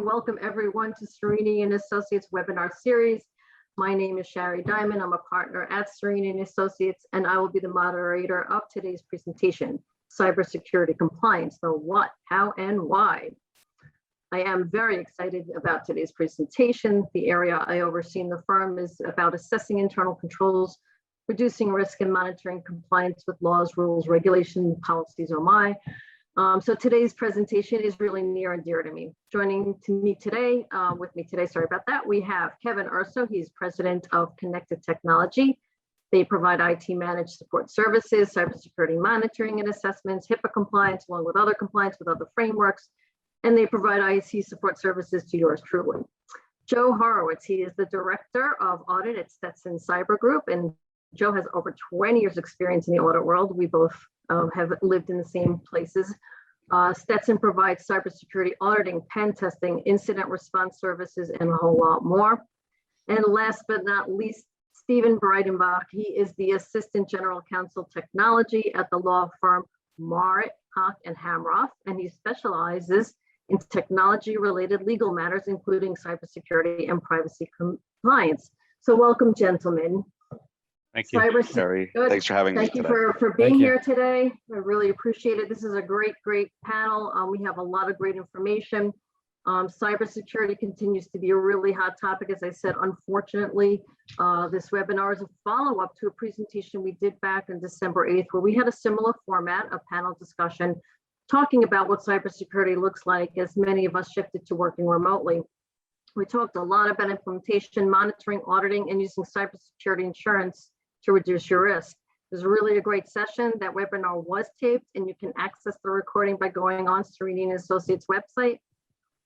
Welcome everyone to Serini and Associates webinar series. My name is Shari Diamond. I'm a partner at Serini and Associates, and I will be the moderator of today's presentation, Cybersecurity Compliance, the what, how, and why. I am very excited about today's presentation. The area I oversee in the firm is about assessing internal controls, reducing risk, and monitoring compliance with laws, rules, regulations, policies, oh my. So today's presentation is really near and dear to me. Joining me today, we have Kevin Urso. He's president of Connected Technology. They provide IT managed support services, cybersecurity monitoring and assessments, Hipaa compliance, along with other compliance with other frameworks, and they provide IT support services to yours truly. Joe Horowitz, he is the director of audit at Stetson Cyber Group, and Joe has over 20 years experience in the audit world. We both have lived in the same places. Stetson provides cybersecurity auditing, pen testing, incident response services, and a whole lot more. And last but not least, Stephen Breidenbach. He is the Assistant General Counsel Technology at the law firm Marriott, Hock, and Hamroff, and he specializes in technology-related legal matters, including cybersecurity and privacy compliance. So welcome, gentlemen. Thank you, Sherry. Thanks for having me today. Thank you for being here today. I really appreciate it. This is a great panel. We have a lot of great information. Cybersecurity continues to be a really hot topic. As I said, unfortunately, this webinar is a follow-up to a presentation we did back on December 8th, where we had a similar format, a panel discussion, talking about what cybersecurity looks like as many of us shifted to working remotely. We talked a lot about implementation, monitoring, auditing, and using cybersecurity insurance to reduce your risk. It was really a great session. That webinar was taped, and you can access the recording by going on Serini and Associates website.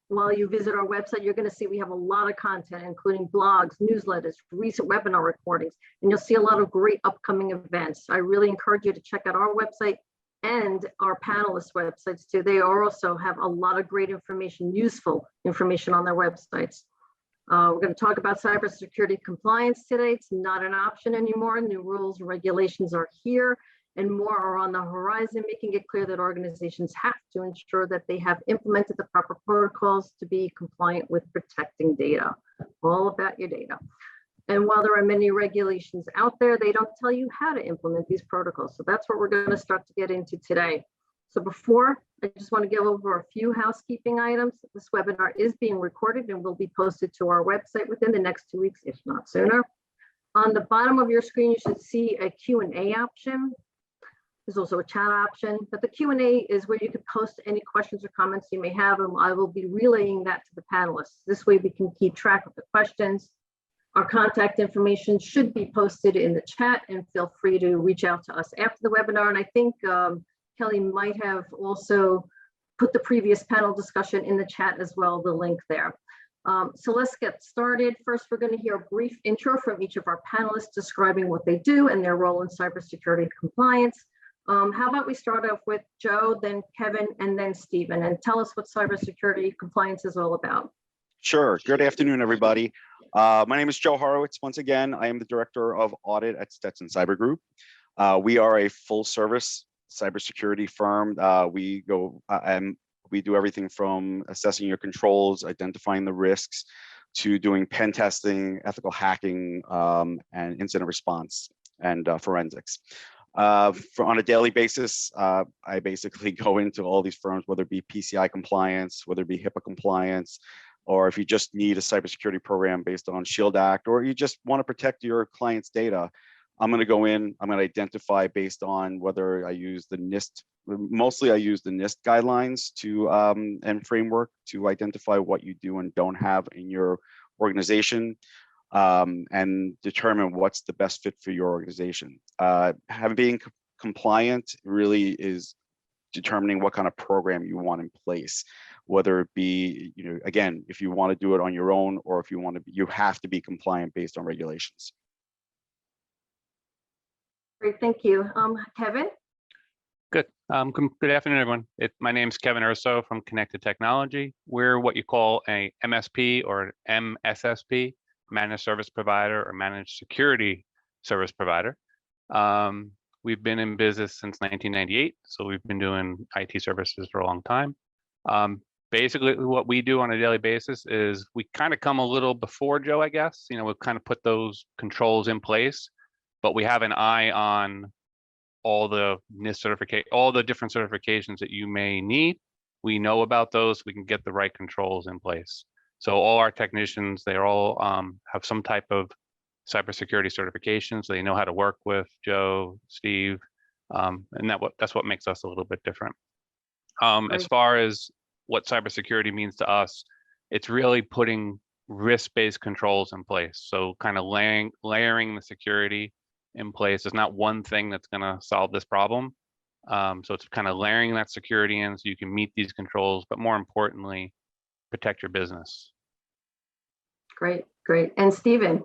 While you visit our website, you're going to see we have a lot of content, including blogs, newsletters, recent webinar recordings, and you'll see a lot of great upcoming events. I really encourage you to check out our website and our panelists' websites too. They also have a lot of great information, useful information on their websites. We're going to talk about cybersecurity compliance today. It's not an option anymore. New rules and regulations are here, and more are on the horizon, making it clear that organizations have to ensure that they have implemented the proper protocols to be compliant with protecting data. All about your data. And while there are many regulations out there, they don't tell you how to implement these protocols. So that's what we're going to start to get into today. So before, I just want to go over a few housekeeping items. This webinar is being recorded and will be posted to our website within the next 2 weeks, if not sooner. On the bottom of your screen, you should see a Q&A option. There's also a chat option, but the Q&A is where you can post any questions or comments you may have, and I will be relaying that to the panelists. This way we can keep track of the questions. Our contact information should be posted in the chat, and feel free to reach out to us after the webinar. And I think Kelly might have also put the previous panel discussion in the chat as well, the link there. So let's get started. First, we're going to hear a brief intro from each of our panelists describing what they do and their role in cybersecurity compliance. How about we start off with Joe, then Kevin, and then Stephen, and tell us what cybersecurity compliance is all about. Sure. Good afternoon, everybody. My name is Joe Horowitz. Once again, I am the director of audit at Stetson Cyber Group. We are a full service cybersecurity firm. We do everything from assessing your controls, identifying the risks, to doing pen testing, ethical hacking, and incident response and forensics. On a daily basis, I basically go into all these firms, whether it be PCI compliance, whether it be Hipaa compliance, or if you just need a cybersecurity program based on SHIELD Act, or you just want to protect your client's data. I'm going to go in, I'm going to identify based on whether I use the NIST, mostly I use the NIST guidelines to and framework to identify what you do and don't have in your organization, and determine what's the best fit for your organization. Being compliant really is determining what kind of program you want in place, whether it be, again, if you want to do it on your own, or if you want to, you have to be compliant based on regulations. Great, thank you. Kevin? Good. Good afternoon, everyone. My name is Kevin Urso from Connected Technology. We're what you call a MSP or an MSSP, Managed Service Provider or Managed Security Service Provider. We've been in business since 1998, so we've been doing IT services for a long time. basically what we do on a daily basis is we kind of come a little before Joe, I guess. You know, we'll kind of put those controls in place, but we have an eye on all the NIST certificate, all the different certifications that you may need. We know about those. We can get the right controls in place. So all our technicians, they all have some type of cybersecurity certification, so they know how to work with Joe, Steve, and that's what makes us a little bit different. As far as what cybersecurity means to us, it's really putting risk-based controls in place. So kind of layering the security in place. There's not one thing that's going to solve this problem. So it's kind of layering that security in so you can meet these controls, but more importantly, protect your business. Great, great. And Stephen?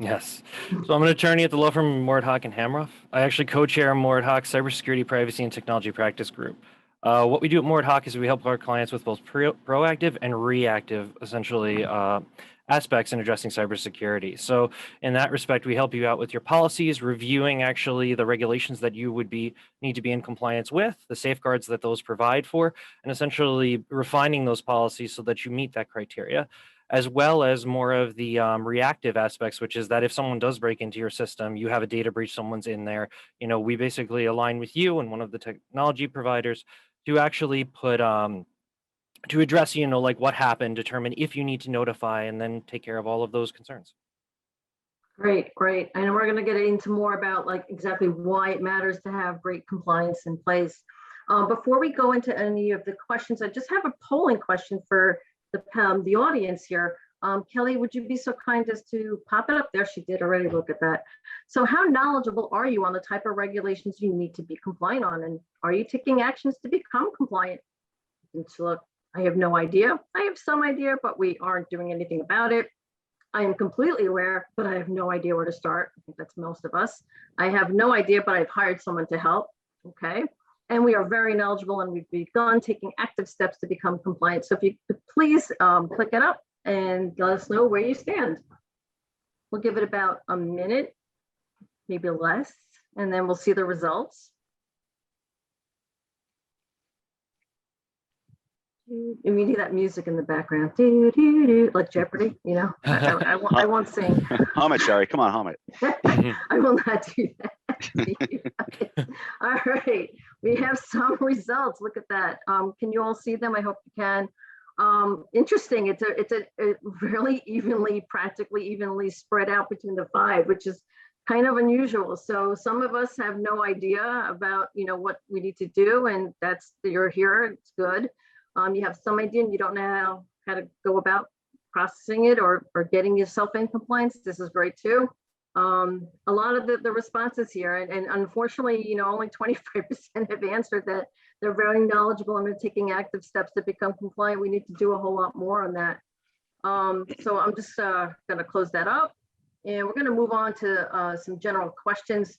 Yes. So I'm an attorney at the law firm Mordhock and Hamroff. I actually co-chair Mordhock's Cybersecurity, Privacy, and Technology Practice Group. What we do at Mordhock is we help our clients with both proactive and reactive, essentially, aspects in addressing cybersecurity. So in that respect, we help you out with your policies, reviewing actually the regulations that you would need to be in compliance with, the safeguards that those provide for, and essentially refining those policies so that you meet that criteria, as well as more of the reactive aspects, which is that if someone does break into your system, you have a data breach, someone's in there, you know, we basically align with you and one of the technology providers to actually put to address, you know, like what happened, determine if you need to notify, and then take care of all of those concerns. Great, great. And we're going to get into more about like exactly why it matters to have great compliance in place. Before we go into any of the questions, I just have a polling question for the audience here. Kelly, would you be so kind as to pop it up there? She did already look at that. So how knowledgeable are you on the type of regulations you need to be compliant on? And are you taking actions to become compliant? And so look, I have no idea. I have some idea, but we aren't doing anything about it. I am completely aware, but I have no idea where to start. I think that's most of us. I have no idea, but I've hired someone to help. Okay. And we are very knowledgeable and we've begun taking active steps to become compliant. So if you could please click it up and let us know where you stand. We'll give it about a minute, maybe less, and then we'll see the results. And we need that music in the background, like Jeopardy, you know. I won't sing. Hum it, Sherry. Come on, hum it. I will not do that. All right, we have some results. Look at that. Can you all see them? I hope you can. Interesting. It's a really practically evenly spread out between the 5, which is kind of unusual. So some of us have no idea about, you know, what we need to do, and you're here. It's good. You have some idea and you don't know how to go about processing it or getting yourself in compliance. This is great too. A lot of the responses here, and unfortunately, you know, only 25% have answered that they're very knowledgeable and are taking active steps to become compliant. We need to do a whole lot more on that. So I'm just going to close that up, and we're going to move on to some general questions.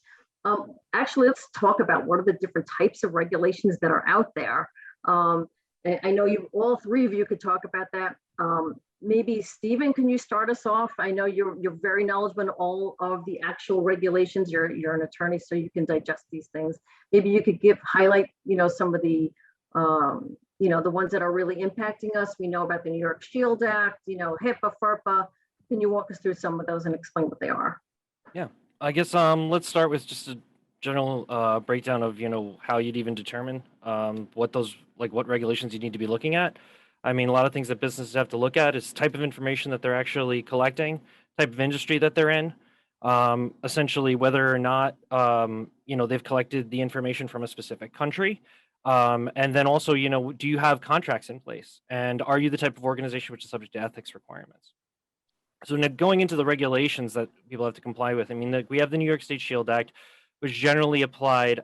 Actually, let's talk about what are the different types of regulations that are out there. I know all 3 of you could talk about that. Maybe Stephen, can you start us off? I know you're very knowledgeable in all of the actual regulations. You're an attorney, so you can digest these things. Maybe you could highlight, you know, some of the, you know, the ones that are really impacting us. We know about the New York Shield Act, you know, Hipaa, FERPA. Can you walk us through some of those and explain what they are? Yeah, I guess let's start with just a general breakdown of, you know, how you'd even determine what regulations you need to be looking at. I mean, a lot of things that businesses have to look at is type of information that they're actually collecting, type of industry that they're in, essentially whether or not, you know, they've collected the information from a specific country. And then also, you know, do you have contracts in place? And are you the type of organization which is subject to ethics requirements? So now going into the regulations that people have to comply with, I mean, we have the New York State Shield Act, which generally applied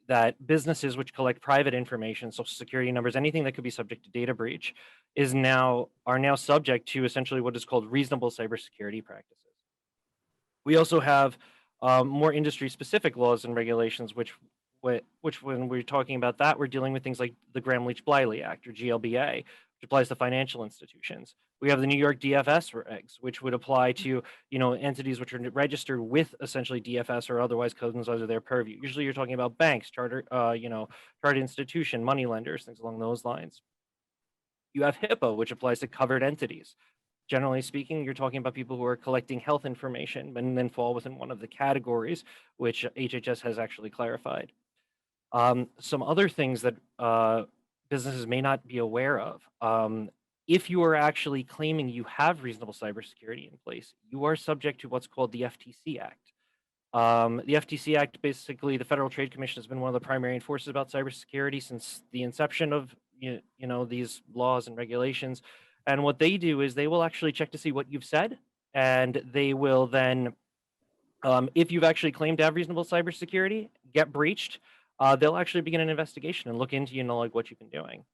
that businesses which collect private information, social security numbers, anything that could be subject to data breach, are now subject to essentially what is called reasonable cybersecurity practices. We also have more industry-specific laws and regulations, which when we're talking about that, we're dealing with things like the Gramm-Leach-Bliley Act, or GLBA, which applies to financial institutions. We have the New York DFS regs, which would apply to, you know, entities which are registered with essentially DFS or otherwise comes under their purview. Usually you're talking about banks, chartered institution, money lenders, things along those lines. You have HIPAA, which applies to covered entities. Generally speaking, you're talking about people who are collecting health information and then fall within one of the categories, which HHS has actually clarified. Some other things that businesses may not be aware of. If you are actually claiming you have reasonable cybersecurity in place, you are subject to what's called the FTC Act. The FTC Act, basically, the Federal Trade Commission has been one of the primary enforcers about cybersecurity since the inception of these laws and regulations. And what they do is they will actually check to see what you've said, and they will then, if you've actually claimed to have reasonable cybersecurity, get breached, they'll actually begin an investigation and look into like what you've been doing.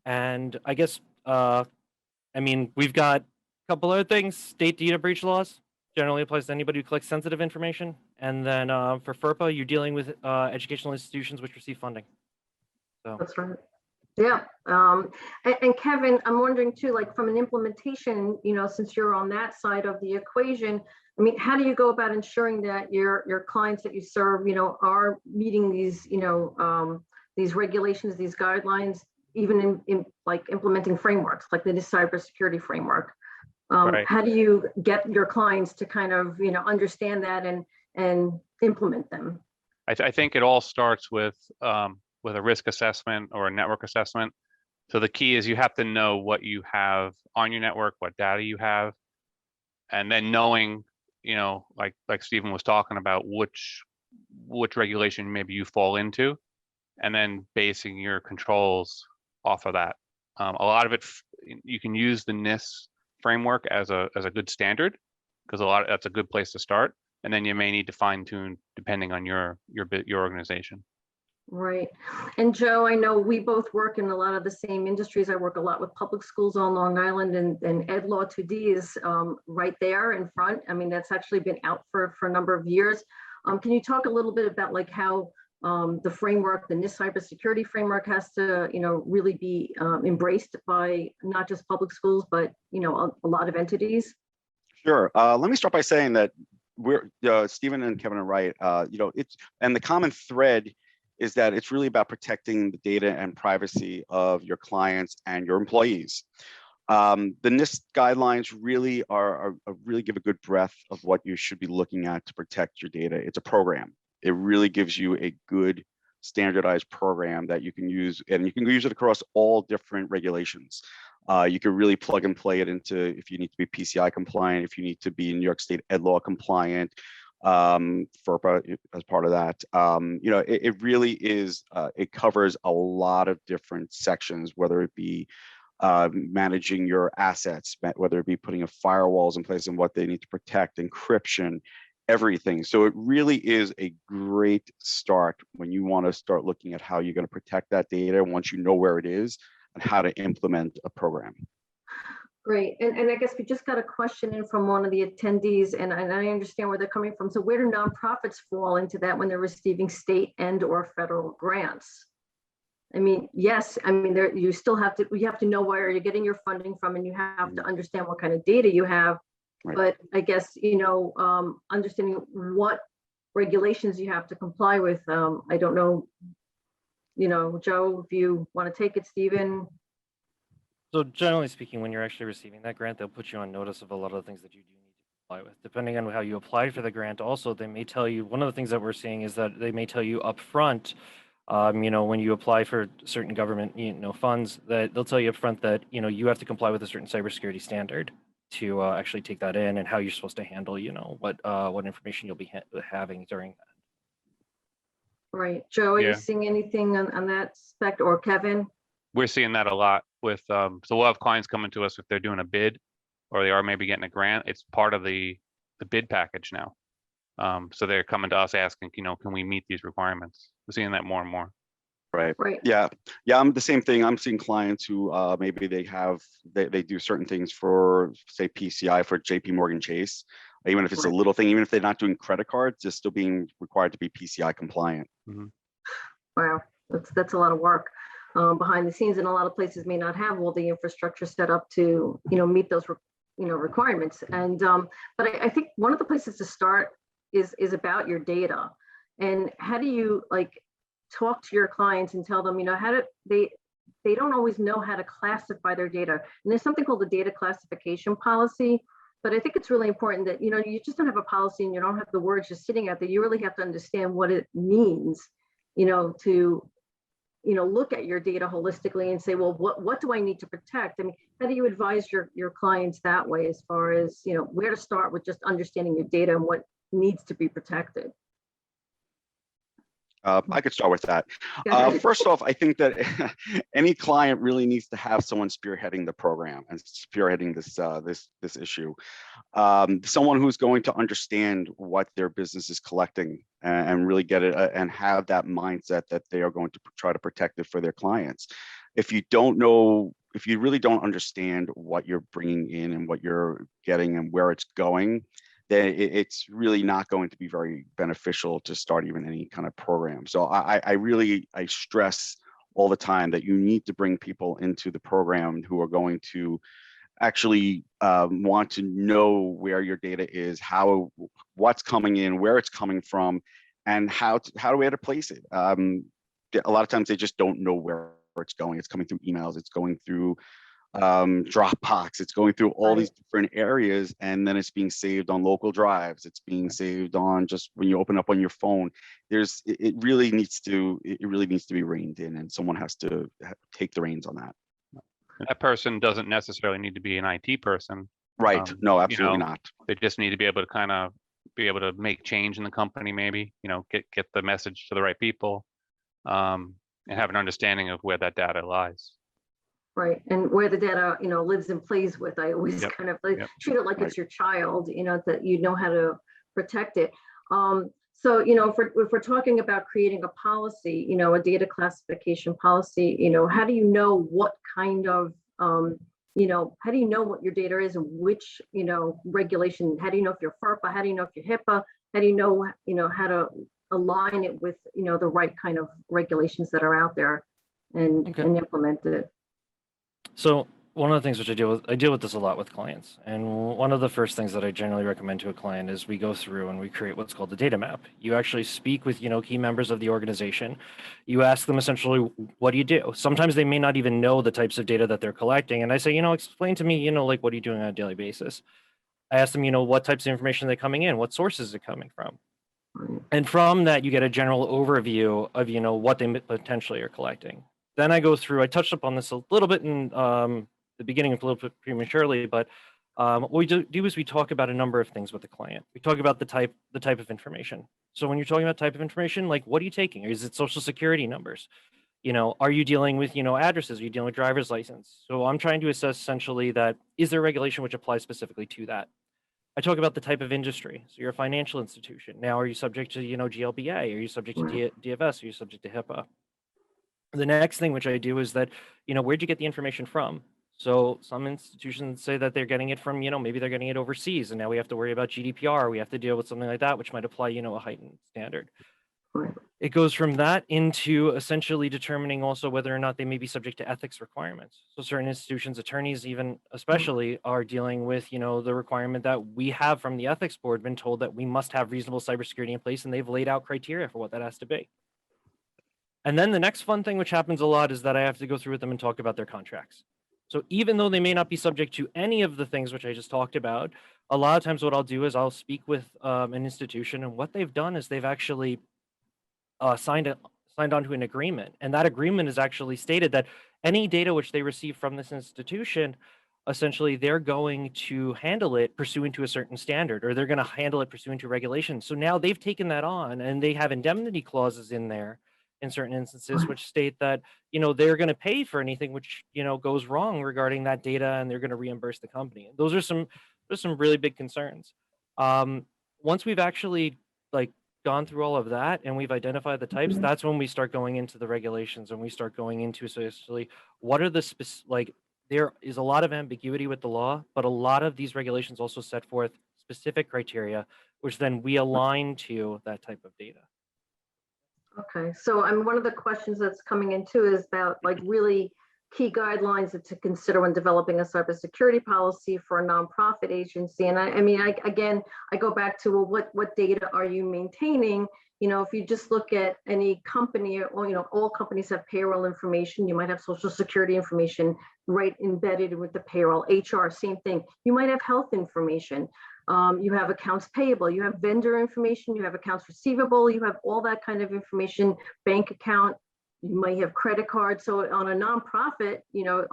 And I guess we've got a couple other things. State data breach laws generally applies to anybody who collects sensitive information. And then for FERPA, you're dealing with educational institutions which receive funding. So That's right. Yeah. And Kevin, I'm wondering too, like from an implementation, since you're on that side of the equation, how do you go about ensuring that your clients that you serve, are meeting these regulations, these guidelines, even in like implementing frameworks like the NIST cybersecurity framework? Right. How do you get your clients to kind of, understand that and implement them? I think it all starts with a risk assessment or a network assessment. So the key is you have to know what you have on your network, what data you have, and then knowing, like Stephen was talking about, which regulation maybe you fall into, and then basing your controls off of that. A lot of it, you can use the NIST framework as a good standard, because that's a good place to start. And then you may need to fine tune depending on your organization. Right. And Joe, I know we both work in a lot of the same industries. I work a lot with public schools on Long Island, and Ed Law 2D is right there in front. That's actually been out for a number of years. Can you talk a little bit about like how the framework, the NIST cybersecurity framework, has to, really be embraced by not just public schools, but, a lot of entities? Sure. Let me start by saying that we're Stephen and Kevin are right. And the common thread is that it's really about protecting the data and privacy of your clients and your employees. The NIST guidelines really really give a good breadth of what you should be looking at to protect your data. It's a program. It really gives you a good standardized program that you can use, and you can use it across all different regulations. You can really plug and play it into if you need to be PCI compliant, if you need to be New York State Ed Law compliant, FERPA as part of that. It really is, it covers a lot of different sections, whether it be managing your assets, whether it be putting firewalls in place and what they need to protect, encryption, everything. So it really is a great start when you want to start looking at how you're going to protect that data once you know where it is and how to implement a program. Great. And I guess we just got a question in from one of the attendees, and I understand where they're coming from. So where do nonprofits fall into that when they're receiving state and or federal grants? Yes, you still have to, you have to know where you're getting your funding from, and you have to understand what kind of data you have. Right. But I guess, understanding what regulations you have to comply with. I don't know, Joe, if you want to take it, Stephen. So generally speaking, when you're actually receiving that grant, they'll put you on notice of a lot of the things that you do need to comply with. Depending on how you apply for the grant, also, they may tell you, one of the things that we're seeing is that they may tell you up front, when you apply for certain government, funds, that they'll tell you up front that, you have to comply with a certain cybersecurity standard to actually take that in, and how you're supposed to handle, what information you'll be having during that. Right. Joe, are you seeing anything on that aspect, or Kevin? We're seeing that a lot with, so we'll have clients coming to us if they're doing a bid or they are maybe getting a grant. It's part of the bid package now. So they're coming to us asking, can we meet these requirements? We're seeing that more and more. Right. Yeah. I'm the same thing. I'm seeing clients who maybe they do certain things for, say, PCI for JP Morgan Chase, even if it's a little thing, even if they're not doing credit cards, they're still being required to be PCI compliant. Mm-hmm. Wow, that's a lot of work behind the scenes, and a lot of places may not have all the infrastructure set up to meet those requirements. And but I think one of the places to start is about your data, and how do you talk to your clients and tell them how do they they don't always know how to classify their data. And there's something called the data classification policy. But I think it's really important that, you know, you just don't have a policy and you don't have the words just sitting out there. You really have to understand what it means, you know, to, you know, look at your data holistically and say, well, what do I need to protect? I mean, how do you advise your clients that way as far as, you know, where to start with just understanding your data and what needs to be protected? I could start with that. Go ahead. First off, I think that any client really needs to have someone spearheading the program and spearheading this issue. Someone who's going to understand what their business is collecting and really get it and have that mindset that they are going to try to protect it for their clients. If you don't know, if you really don't understand what you're bringing in and what you're getting and where it's going, then it's really not going to be very beneficial to start even any kind of program. So I stress all the time that you need to bring people into the program who are going to actually want to know where your data is, what's coming in, where it's coming from, and how to place it. A lot of times they just don't know where it's going. It's coming through emails, it's going through Dropbox, it's going through all these different areas, and then it's being saved on local drives, it's being saved on just when you open up on your phone. It really needs to be reined in, and someone has to take the reins on that. That person doesn't necessarily need to be an IT person. Right. No, absolutely not. They just need to be able to kind of be able to make change in the company, maybe, you know, get the message to the right people, and have an understanding of where that data lies. Right, and where the data, you know, lives and plays with. I always kind of treat it like it's your child, you know, that you know how to protect it. So, you know, if we're talking about creating a policy, you know, a data classification policy, you know, how do you know what kind of, you know, how do you know what your data is and which, you know, regulation? How do you know if you're FERPA? How do you know if you're Hipaa? How do you know, how to align it with, you know, the right kind of regulations that are out there and implement it? So one of the things which I deal with this a lot with clients. And one of the first things that I generally recommend to a client is we go through and we create what's called the data map. You actually speak with, you know, key members of the organization. You ask them essentially, what do you do? Sometimes they may not even know the types of data that they're collecting. And I say, you know, explain to me, you know, like, what are you doing on a daily basis? I ask them, you know, what types of information are they coming in? What sources is it coming from? And from that, you get a general overview of, you know, what they potentially are collecting. Then I go through, I touched upon this a little bit in the beginning, a little bit prematurely, but what we do is we talk about a number of things with the client. We talk about the type of information. So when you're talking about type of information, like, what are you taking? Is it social security numbers? You know, are you dealing with, you know, addresses? Are you dealing with driver's license? So I'm trying to assess essentially that, is there regulation which applies specifically to that? I talk about the type of industry. So you're a financial institution. Now, are you subject to, you know, GLBA? Are you subject to DFS? Are you subject to Hipaa? The next thing which I do is that, you know, where'd you get the information from? So some institutions say that they're getting it from, you know, maybe they're getting it overseas, and now we have to worry about GDPR. We have to deal with something like that, which might apply, you know, a heightened standard. It goes from that into essentially determining also whether or not they may be subject to ethics requirements. So certain institutions, attorneys even especially, are dealing with, you know, the requirement that we have from the ethics board been told that we must have reasonable cybersecurity in place, and they've laid out criteria for what that has to be. And then the next fun thing which happens a lot is that I have to go through with them and talk about their contracts. So even though they may not be subject to any of the things which I just talked about, a lot of times what I'll do is I'll speak with an institution, and what they've done is they've actually signed onto an agreement. And that agreement is actually stated that any data which they receive from this institution, essentially they're going to handle it pursuant to a certain standard, or they're going to handle it pursuant to regulations. So now they've taken that on, and they have indemnity clauses in there in certain instances, which state that, you know, they're going to pay for anything which, you know, goes wrong regarding that data, and they're going to reimburse the company. Those are some really big concerns. Once we've actually gone through all of that and we've identified the types, that's when we start going into the regulations, and we start going into essentially what are the there is a lot of ambiguity with the law, but a lot of these regulations also set forth specific criteria, which then we align to that type of data. Okay, so one of the questions that's coming in too is about really key guidelines to consider when developing a cybersecurity policy for a nonprofit agency. And I mean, I go back to, well, what data are you maintaining? if you just look at any company, or, all companies have payroll information. You might have social security information right embedded with the payroll. HR, same thing. You might have health information. You have accounts payable, you have vendor information, you have accounts receivable, you have all that kind of information, bank account, you might have credit cards. So on a nonprofit,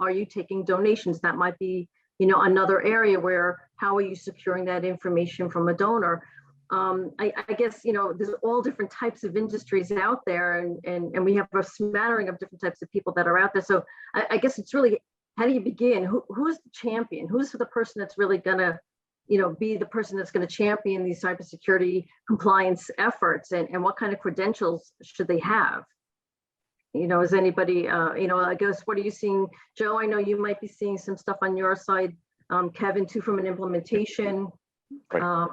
are you taking donations? That might be, another area where, how are you securing that information from a donor? I guess, there's all different types of industries out there, and we have a smattering of different types of people that are out there. So I guess it's really, how do you begin? Who's the champion? Who's the person that's really gonna, be the person that's going to champion these cybersecurity compliance efforts, and what kind of credentials should they have? Is anybody, I guess, what are you seeing? Joe, I know you might be seeing some stuff on your side. Kevin, too, from an implementation. Right.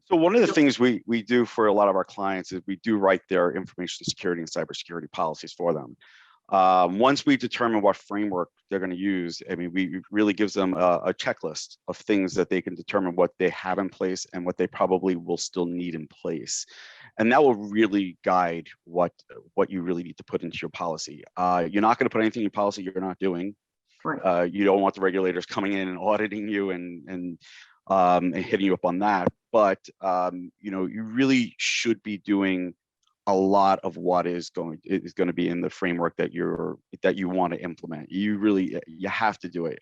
So one of the things we do for a lot of our clients is we do write their information security and cybersecurity policies for them. Once we determine what framework they're going to use, we really gives them a checklist of things that they can determine what they have in place and what they probably will still need in place. And that will really guide what you really need to put into your policy. You're not going to put anything in your policy you're not doing. Right. You don't want the regulators coming in and auditing you and hitting you up on that. But you really should be doing a lot of what is going to be in the framework that you want to implement. You have to do it.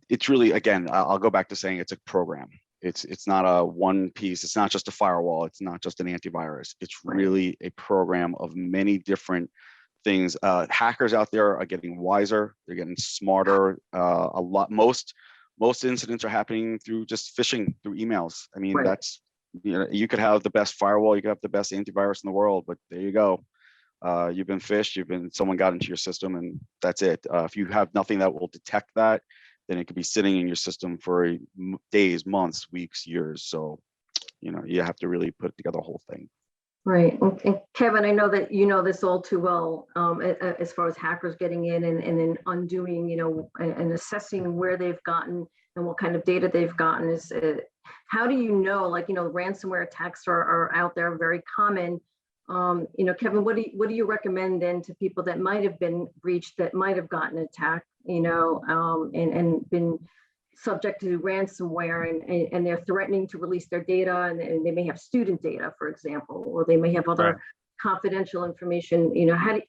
It's really, again, I'll go back to saying it's a program. It's not a one piece. It's not just a firewall. It's not just an antivirus. It's really a program of many different things. Hackers out there are getting wiser. They're getting smarter. A lot. Most incidents are happening through just phishing through emails. That's, you could have the best firewall, you could have the best antivirus in the world, but there you go. You've been phished, someone got into your system, and that's it. If you have nothing that will detect that, then it could be sitting in your system for days, months, weeks, years. So, you have to really put together the whole thing. Right. And Kevin, I know that you know this all too well, as far as hackers getting in and then undoing, and assessing where they've gotten and what kind of data they've gotten. Is how do you know, ransomware attacks are out there, very common. Kevin, what do you recommend then to people that might have been breached, that might have gotten attacked, and been subject to ransomware, and they're threatening to release their data, and they may have student data, for example, or they may have other confidential information.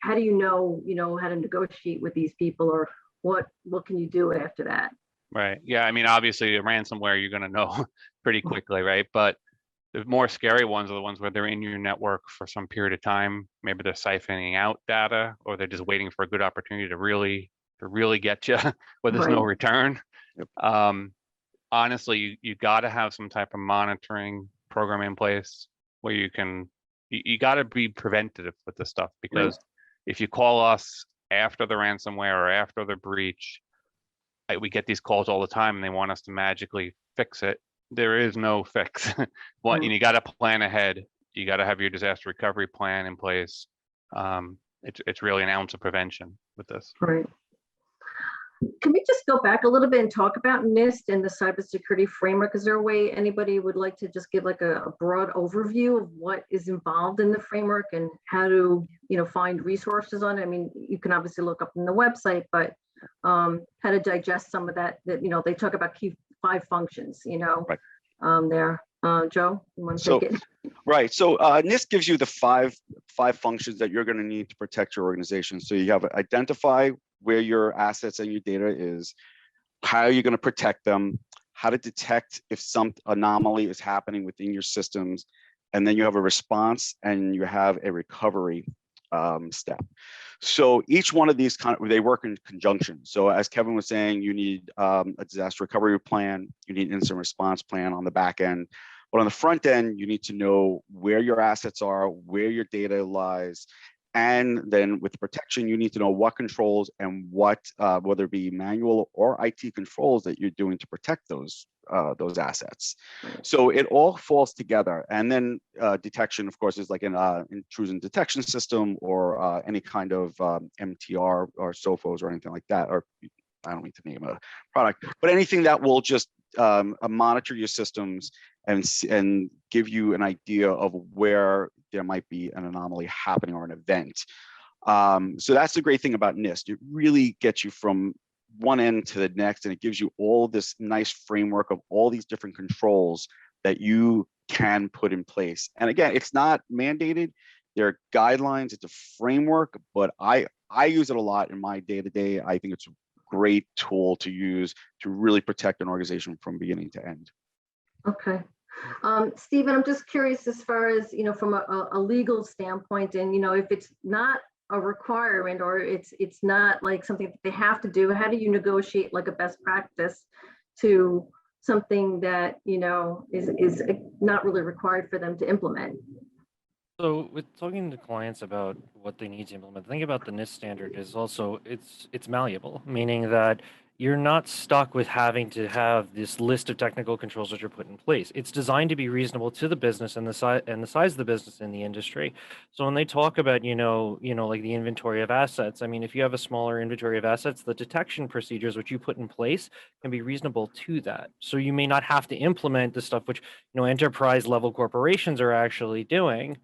How do you know how to negotiate with these people, or what can you do after that? Right. Yeah. Obviously, the ransomware you're going to know pretty quickly, right? But the more scary ones are the ones where they're in your network for some period of time. Maybe they're siphoning out data, or they're just waiting for a good opportunity to really get you where there's no return. Yep. Honestly, you got to have some type of monitoring program in place where you got to be preventative with this stuff, because if you call us after the ransomware or after the breach, we get these calls all the time and they want us to magically fix it. There is no fix. And you got to plan ahead. You got to have your disaster recovery plan in place. It's really an ounce of prevention with this. Right. Can we just go back a little bit and talk about NIST and the cybersecurity framework? Is there a way anybody would like to just give a broad overview of what is involved in the framework and how to, find resources on it? You can obviously look up on the website, but how to digest some of that, they talk about key 5 functions, there. Joe, you want to take it? Right. So NIST gives you the five functions that you're going to need to protect your organization. So you have to identify where your assets and your data is, how you're going to protect them, how to detect if some anomaly is happening within your systems, and then you have a response and you have a recovery step. So each one of these they work in conjunction. So as Kevin was saying, you need a disaster recovery plan, you need an incident response plan on the back end. But on the front end, you need to know where your assets are, where your data lies. And then with protection, you need to know what controls and what, whether it be manual or IT controls that you're doing to protect those assets. So it all falls together. And then detection, of course, is like an intrusion detection system, or any kind of MTR or SOFOs or anything like that. Or I don't need to name a product, but anything that will just monitor your systems and give you an idea of where there might be an anomaly happening or an event. So that's the great thing about NIST. It really gets you from one end to the next, and it gives you all this nice framework of all these different controls that you can put in place. And again, it's not mandated. There are guidelines, it's a framework, but I use it a lot in my day-to-day. I think it's a great tool to use to really protect an organization from beginning to end. Okay. Stephen, I'm just curious as far as, from a legal standpoint, and, if it's not a requirement or it's not like something that they have to do, how do you negotiate like a best practice to something that, is not really required for them to implement? So with talking to clients about what they need to implement, the thing about the NIST standard is also it's malleable, meaning that you're not stuck with having to have this list of technical controls that are put in place. It's designed to be reasonable to the business and the size of the business in the industry. So when they talk about, like the inventory of assets, I mean, if you have a smaller inventory of assets, the detection procedures which you put in place can be reasonable to that. So you may not have to implement the stuff which, enterprise level corporations are actually doing,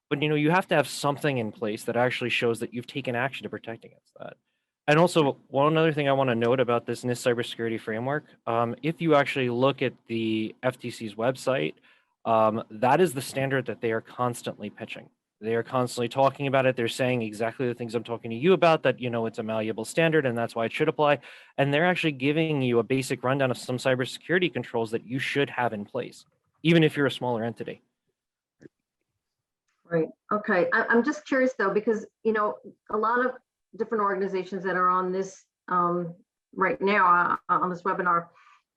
but you have to have something in place that actually shows that you've taken action to protect against that. And also, one other thing I want to note about this NIST cybersecurity framework, if you actually look at the FTC's website, that is the standard that they are constantly pitching. They are constantly talking about it. They're saying exactly the things I'm talking to you about, that, it's a malleable standard and that's why it should apply. And they're actually giving you a basic rundown of some cybersecurity controls that you should have in place, even if you're a smaller entity. Right. Okay. I'm just curious though, because, a lot of different organizations that are on this right now on this webinar,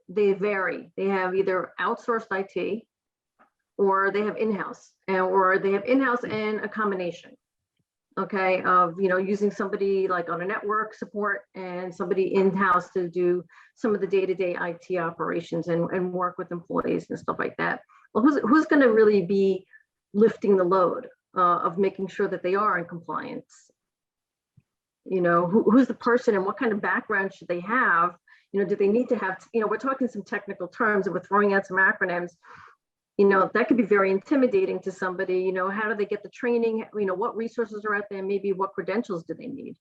they vary. They have either outsourced IT or they have in-house, or they have in-house and a combination, okay, of, using somebody like on a network support and somebody in-house to do some of the day-to-day IT operations and work with employees and stuff like that. Well, who's going to really be lifting the load of making sure that they are in compliance? Who's the person and what kind of background should they have? Do they need to have, we're talking some technical terms and we're throwing out some acronyms, that could be very intimidating to somebody. How do they get the training? What resources are out there? Maybe what credentials do they need?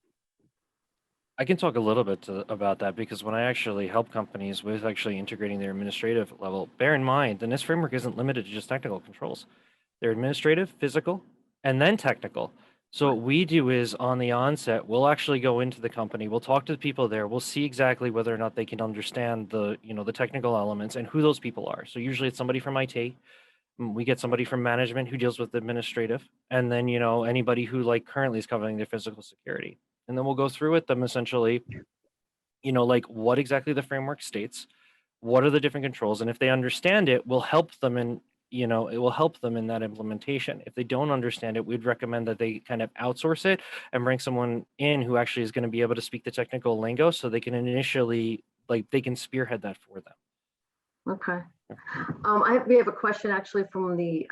I can talk a little bit about that, because when I actually help companies with actually integrating their administrative level, bear in mind, the NIST framework isn't limited to just technical controls. They're administrative, physical, and then technical. So what we do is on the onset, we'll actually go into the company, we'll talk to the people there, we'll see exactly whether or not they can understand the, the technical elements and who those people are. So usually it's somebody from IT. We get somebody from management who deals with administrative, and then, anybody who like currently is covering their physical security. And then we'll go through with them essentially, like what exactly the framework states, what are the different controls, and if they understand it, we'll help them in, it will help them in that implementation. If they don't understand it, we'd recommend that they kind of outsource it and bring someone in who actually is going to be able to speak the technical lingo, so they can initially, they can spearhead that for them. Okay. We have a question actually from the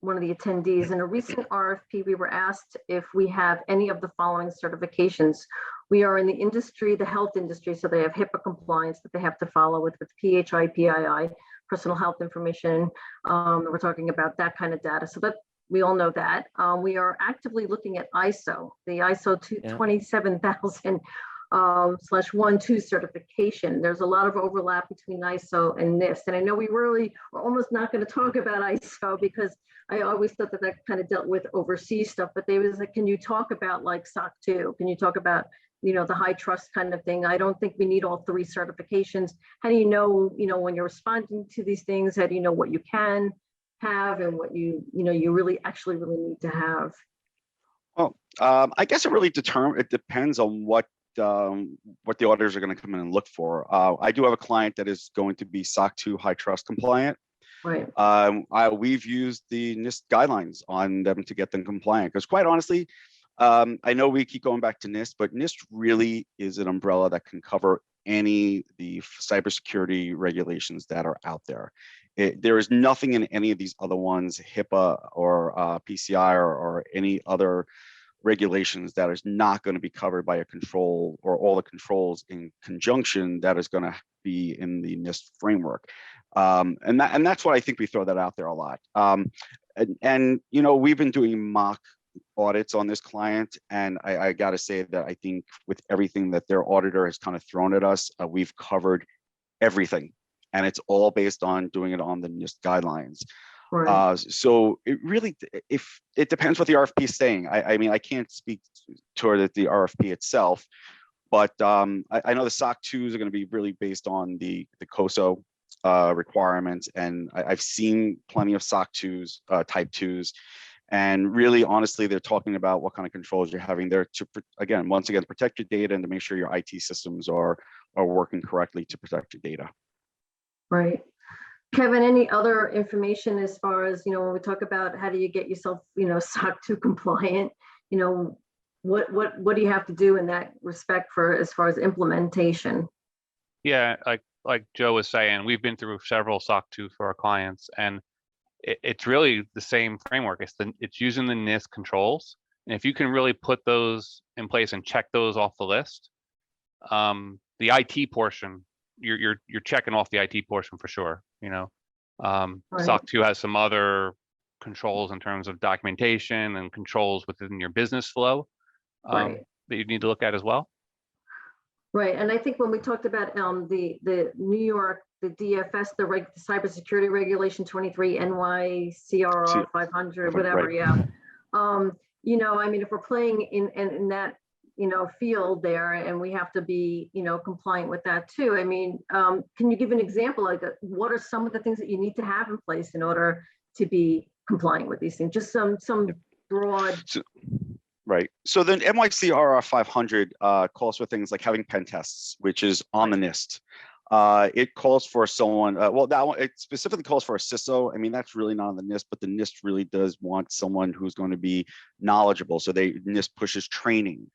one of the attendees. In a recent RFP, we were asked if we have any of the following certifications. We are in the industry, the health industry, so they have Hipaa compliance that they have to follow with PHI, PII, personal health information. We're talking about that kind of data. So that we all know that. We are actively looking at ISO, the ISO 27000 /1-2 certification. There's a lot of overlap between ISO and NIST. And I know we really are almost not going to talk about ISO, because I always thought that kind of dealt with overseas stuff, but they was like, can you talk about like SOC 2? Can you talk about, the high trust kind of thing? I don't think we need all three certifications. How do you know, when you're responding to these things, how do you know what you can have and what you really actually need to have? Well, I guess it depends on what the auditors are going to come in and look for. I do have a client that is going to be SOC 2 high trust compliant. Right. We've used the NIST guidelines on them to get them compliant, because quite honestly, I know we keep going back to NIST, but NIST really is an umbrella that can cover the cybersecurity regulations that are out there. There is nothing in any of these other ones, HIPAA or PCI or any other regulations that is not going to be covered by a control or all the controls in conjunction that is going to be in the NIST framework. And that's why I think we throw that out there a lot. And you know, we've been doing mock audits on this client, and I got to say that I think with everything that their auditor has kind of thrown at us, we've covered everything, and it's all based on doing it on the NIST guidelines. Right. So it really, if it depends what the RFP is saying. I mean, I can't speak toward the RFP itself, but I know the SOC 2s are going to be really based on the COSO requirements, and I've seen plenty of SOC 2s, type 2s, and really, honestly, they're talking about what kind of controls you're having there to, again, once again, protect your data and to make sure your IT systems are working correctly to protect your data. Right. Kevin, any other information as far as, you know, when we talk about how do you get yourself, you know, SOC 2 compliant, you know, what do you have to do in that respect for as far as implementation? Yeah, like Joe was saying, we've been through several SOC 2 for our clients, and it's really the same framework. It's using the NIST controls, and if you can really put those in place and check those off the list, the IT portion, you're checking off the IT portion for sure. You know, Right. SOC 2 has some other controls in terms of documentation and controls within your business flow Right. that you need to look at as well. Right, and I think when we talked about the New York, the DFS, the cybersecurity regulation 23, NYCRR 500, whatever, right. yeah. You know, I mean, if we're playing in that, you know, field there, and we have to be, you know, compliant with that too. I mean, can you give an example? Like, what are some of the things that you need to have in place in order to be compliant with these things? Just some broad. Right. So then NYCRR 500 calls for things like having pen tests, which is on the NIST. It calls for someone, well, that one, it specifically calls for a CISO. I mean, that's really not on the NIST, but the NIST really does want someone who's going to be knowledgeable. So NIST pushes training.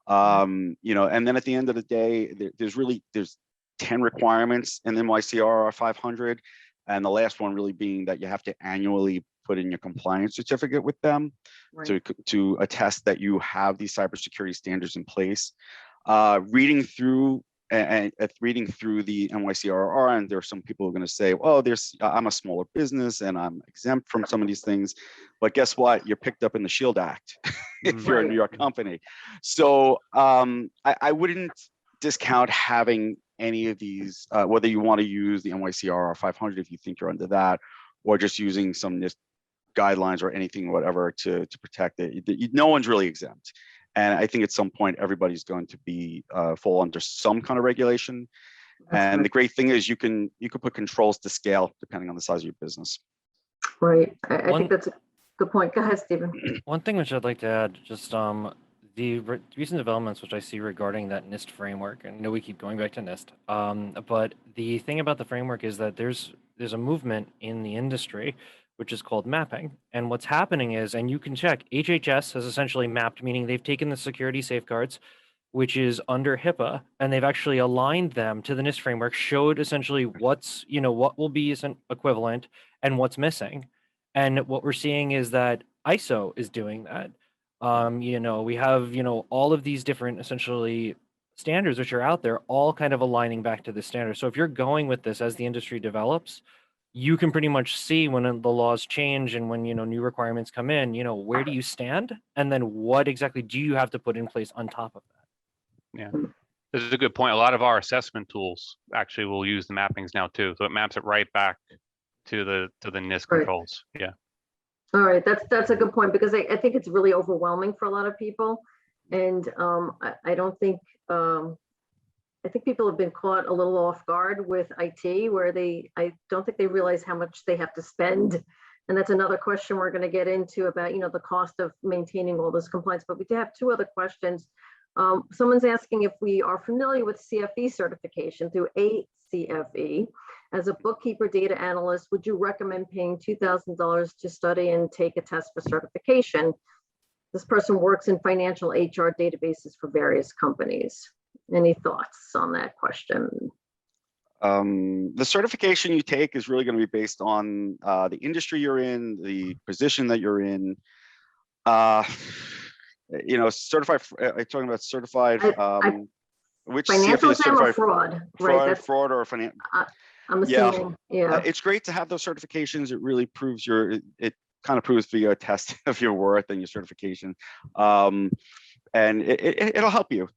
You know, and then at the end of the day, there's 10 requirements in NYCRR 500. And the last one really being that you have to annually put in your compliance certificate with them, right, to attest that you have these cybersecurity standards in place. Reading through the NYCRR, and there are some people who are going to say, "Oh, I'm a smaller business and I'm exempt from some of these things," but guess what? You're picked up in the SHIELD Act if you're a New York company. So I wouldn't discount having any of these, whether you want to use the NYCRR 500 if you think you're under that, or just using some NIST guidelines or anything, whatever, to protect it. No one's really exempt. And I think at some point, everybody's going to be fall under some kind of regulation. And the great thing is you can put controls to scale depending on the size of your business. Right. I think that's a good point. Go ahead, Stephen. One thing which I'd like to add, just the recent developments which I see regarding that NIST framework, and I know we keep going back to NIST, but the thing about the framework is that there's a movement in the industry which is called mapping. And what's happening is, and you can check, HHS has essentially mapped, meaning they've taken the security safeguards, which is under HIPAA, and they've actually aligned them to the NIST framework, showed essentially what's, you know, what will be equivalent and what's missing. And what we're seeing is that ISO is doing that. You know, we have, you know, all of these different essentially standards which are out there, all kind of aligning back to the standard. So if you're going with this as the industry develops, you can pretty much see when the laws change and when, you know, new requirements come in, you know, where do you stand? And then what exactly do you have to put in place on top of that? Yeah, this is a good point. A lot of our assessment tools actually will use the mappings now too. So it maps it right back to the NIST controls. Yeah. All right, that's a good point, because I think it's really overwhelming for a lot of people. And I don't think, I think people have been caught a little off guard with IT, where I don't think they realize how much they have to spend. And that's another question we're going to get into about, you know, the cost of maintaining all this compliance. But we do have two other questions. Someone's asking if we are familiar with CFE certification through ACFE. As a bookkeeper data analyst, would you recommend paying $2,000 to study and take a test for certification? This person works in financial HR databases for various companies. Any thoughts on that question? The certification you take is really going to be based on the industry you're in, the position that you're in. you know, certified, talking about certified, which Financial CFE is scam or certified fraud, right? That's, fraud or financial. I'm Yeah. assuming, yeah, It's great to have those certifications. It really proves it kind of proves via a test of your worth and your certification. And it'll help you.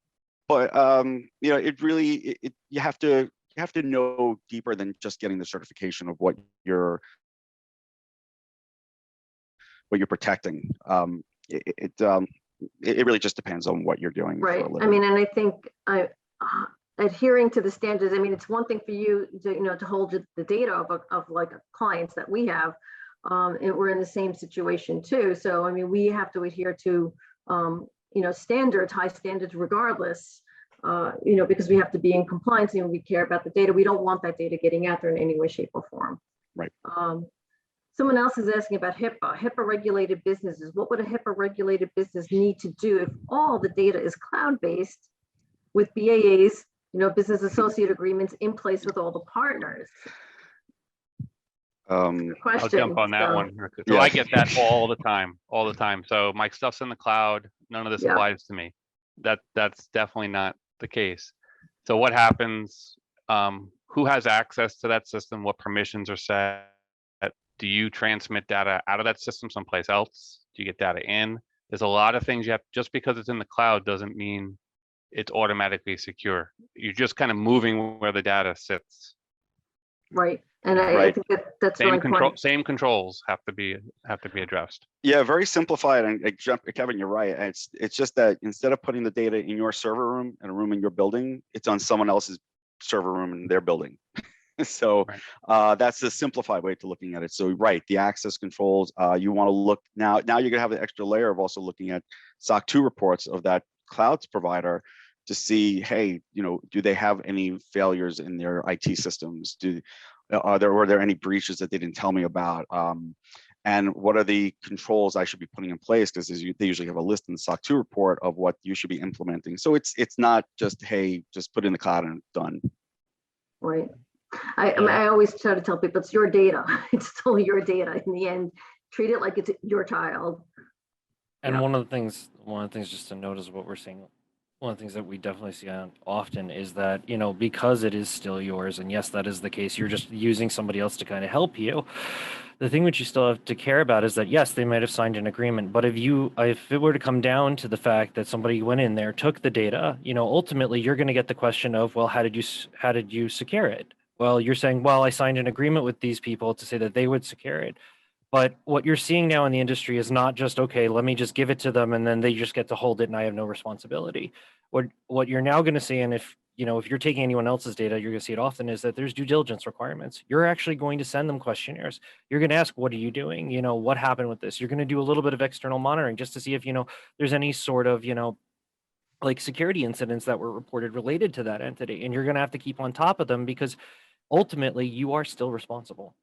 But you know, it really you have to know deeper than just getting the certification of what you're protecting. It really just depends on what you're doing. right. For a I living. mean, and I think adhering to the standards, I mean, it's one thing for you to, you know, to hold the data of like clients that we have, and we're in the same situation too. So, I mean, we have to adhere to, you know, standards, high standards regardless, you know, because we have to be in compliance and we care about the data. We don't want that data getting out there in any way, shape or form. Right. Someone else is asking about HIPAA. HIPAA regulated businesses. What would a HIPAA regulated business need to do if all the data is cloud-based with BAAs, you know, business associate agreements in place with all the partners? I'll jump on that one. So Yeah. I get that all the time. So my stuff's in the cloud. None of this Yeah. applies to me. That's definitely not the case. So what happens? Who has access to that system? What permissions are set? Do you transmit data out of that system someplace else? Do you get data in? There's a lot of things you have. Just because it's in the cloud doesn't mean it's automatically secure. You're just kind of moving where the data sits. Right. And I Right. think that's really important. Same controls have to be addressed. Yeah, very simplified. And Kevin, you're right. It's just that instead of putting the data in your server room and a room in your building, it's on someone else's server room in their building. So Right. that's the simplified way to looking at it. So right, the access controls, you want to look now you're gonna have the extra layer of also looking at SOC 2 reports of that cloud provider to see, hey, you know, do they have any failures in their IT systems? Were there any breaches that they didn't tell me about? And what are the controls I should be putting in place? Because they usually have a list in the SOC 2 report of what you should be implementing. So it's not just, hey, just put it in the cloud and done. Right. I always try to tell people it's your data. It's still your data. In the end, treat it like it's your child. And Yeah. one of the things just to note is what we're seeing. One of the things that we definitely see often is that, you know, because it is still yours, and yes, that is the case, you're just using somebody else to kind of help you. The thing which you still have to care about is that, yes, they might have signed an agreement, but if it were to come down to the fact that somebody went in there, took the data, you know, ultimately you're going to get the question of, well, how did you secure it? Well, you're saying, well, I signed an agreement with these people to say that they would secure it. But what you're seeing now in the industry is not just, okay, let me just give it to them and then they just get to hold it and I have no responsibility. What you're now going to see, and if you're taking anyone else's data, you're going to see it often, is that there's due diligence requirements. You're actually going to send them questionnaires. You're going to ask, what are you doing? You know, what happened with this? You're going to do a little bit of external monitoring just to see if, you know, there's any sort of, you know, like security incidents that were reported related to that entity. And you're going to have to keep on top of them because ultimately you are still responsible.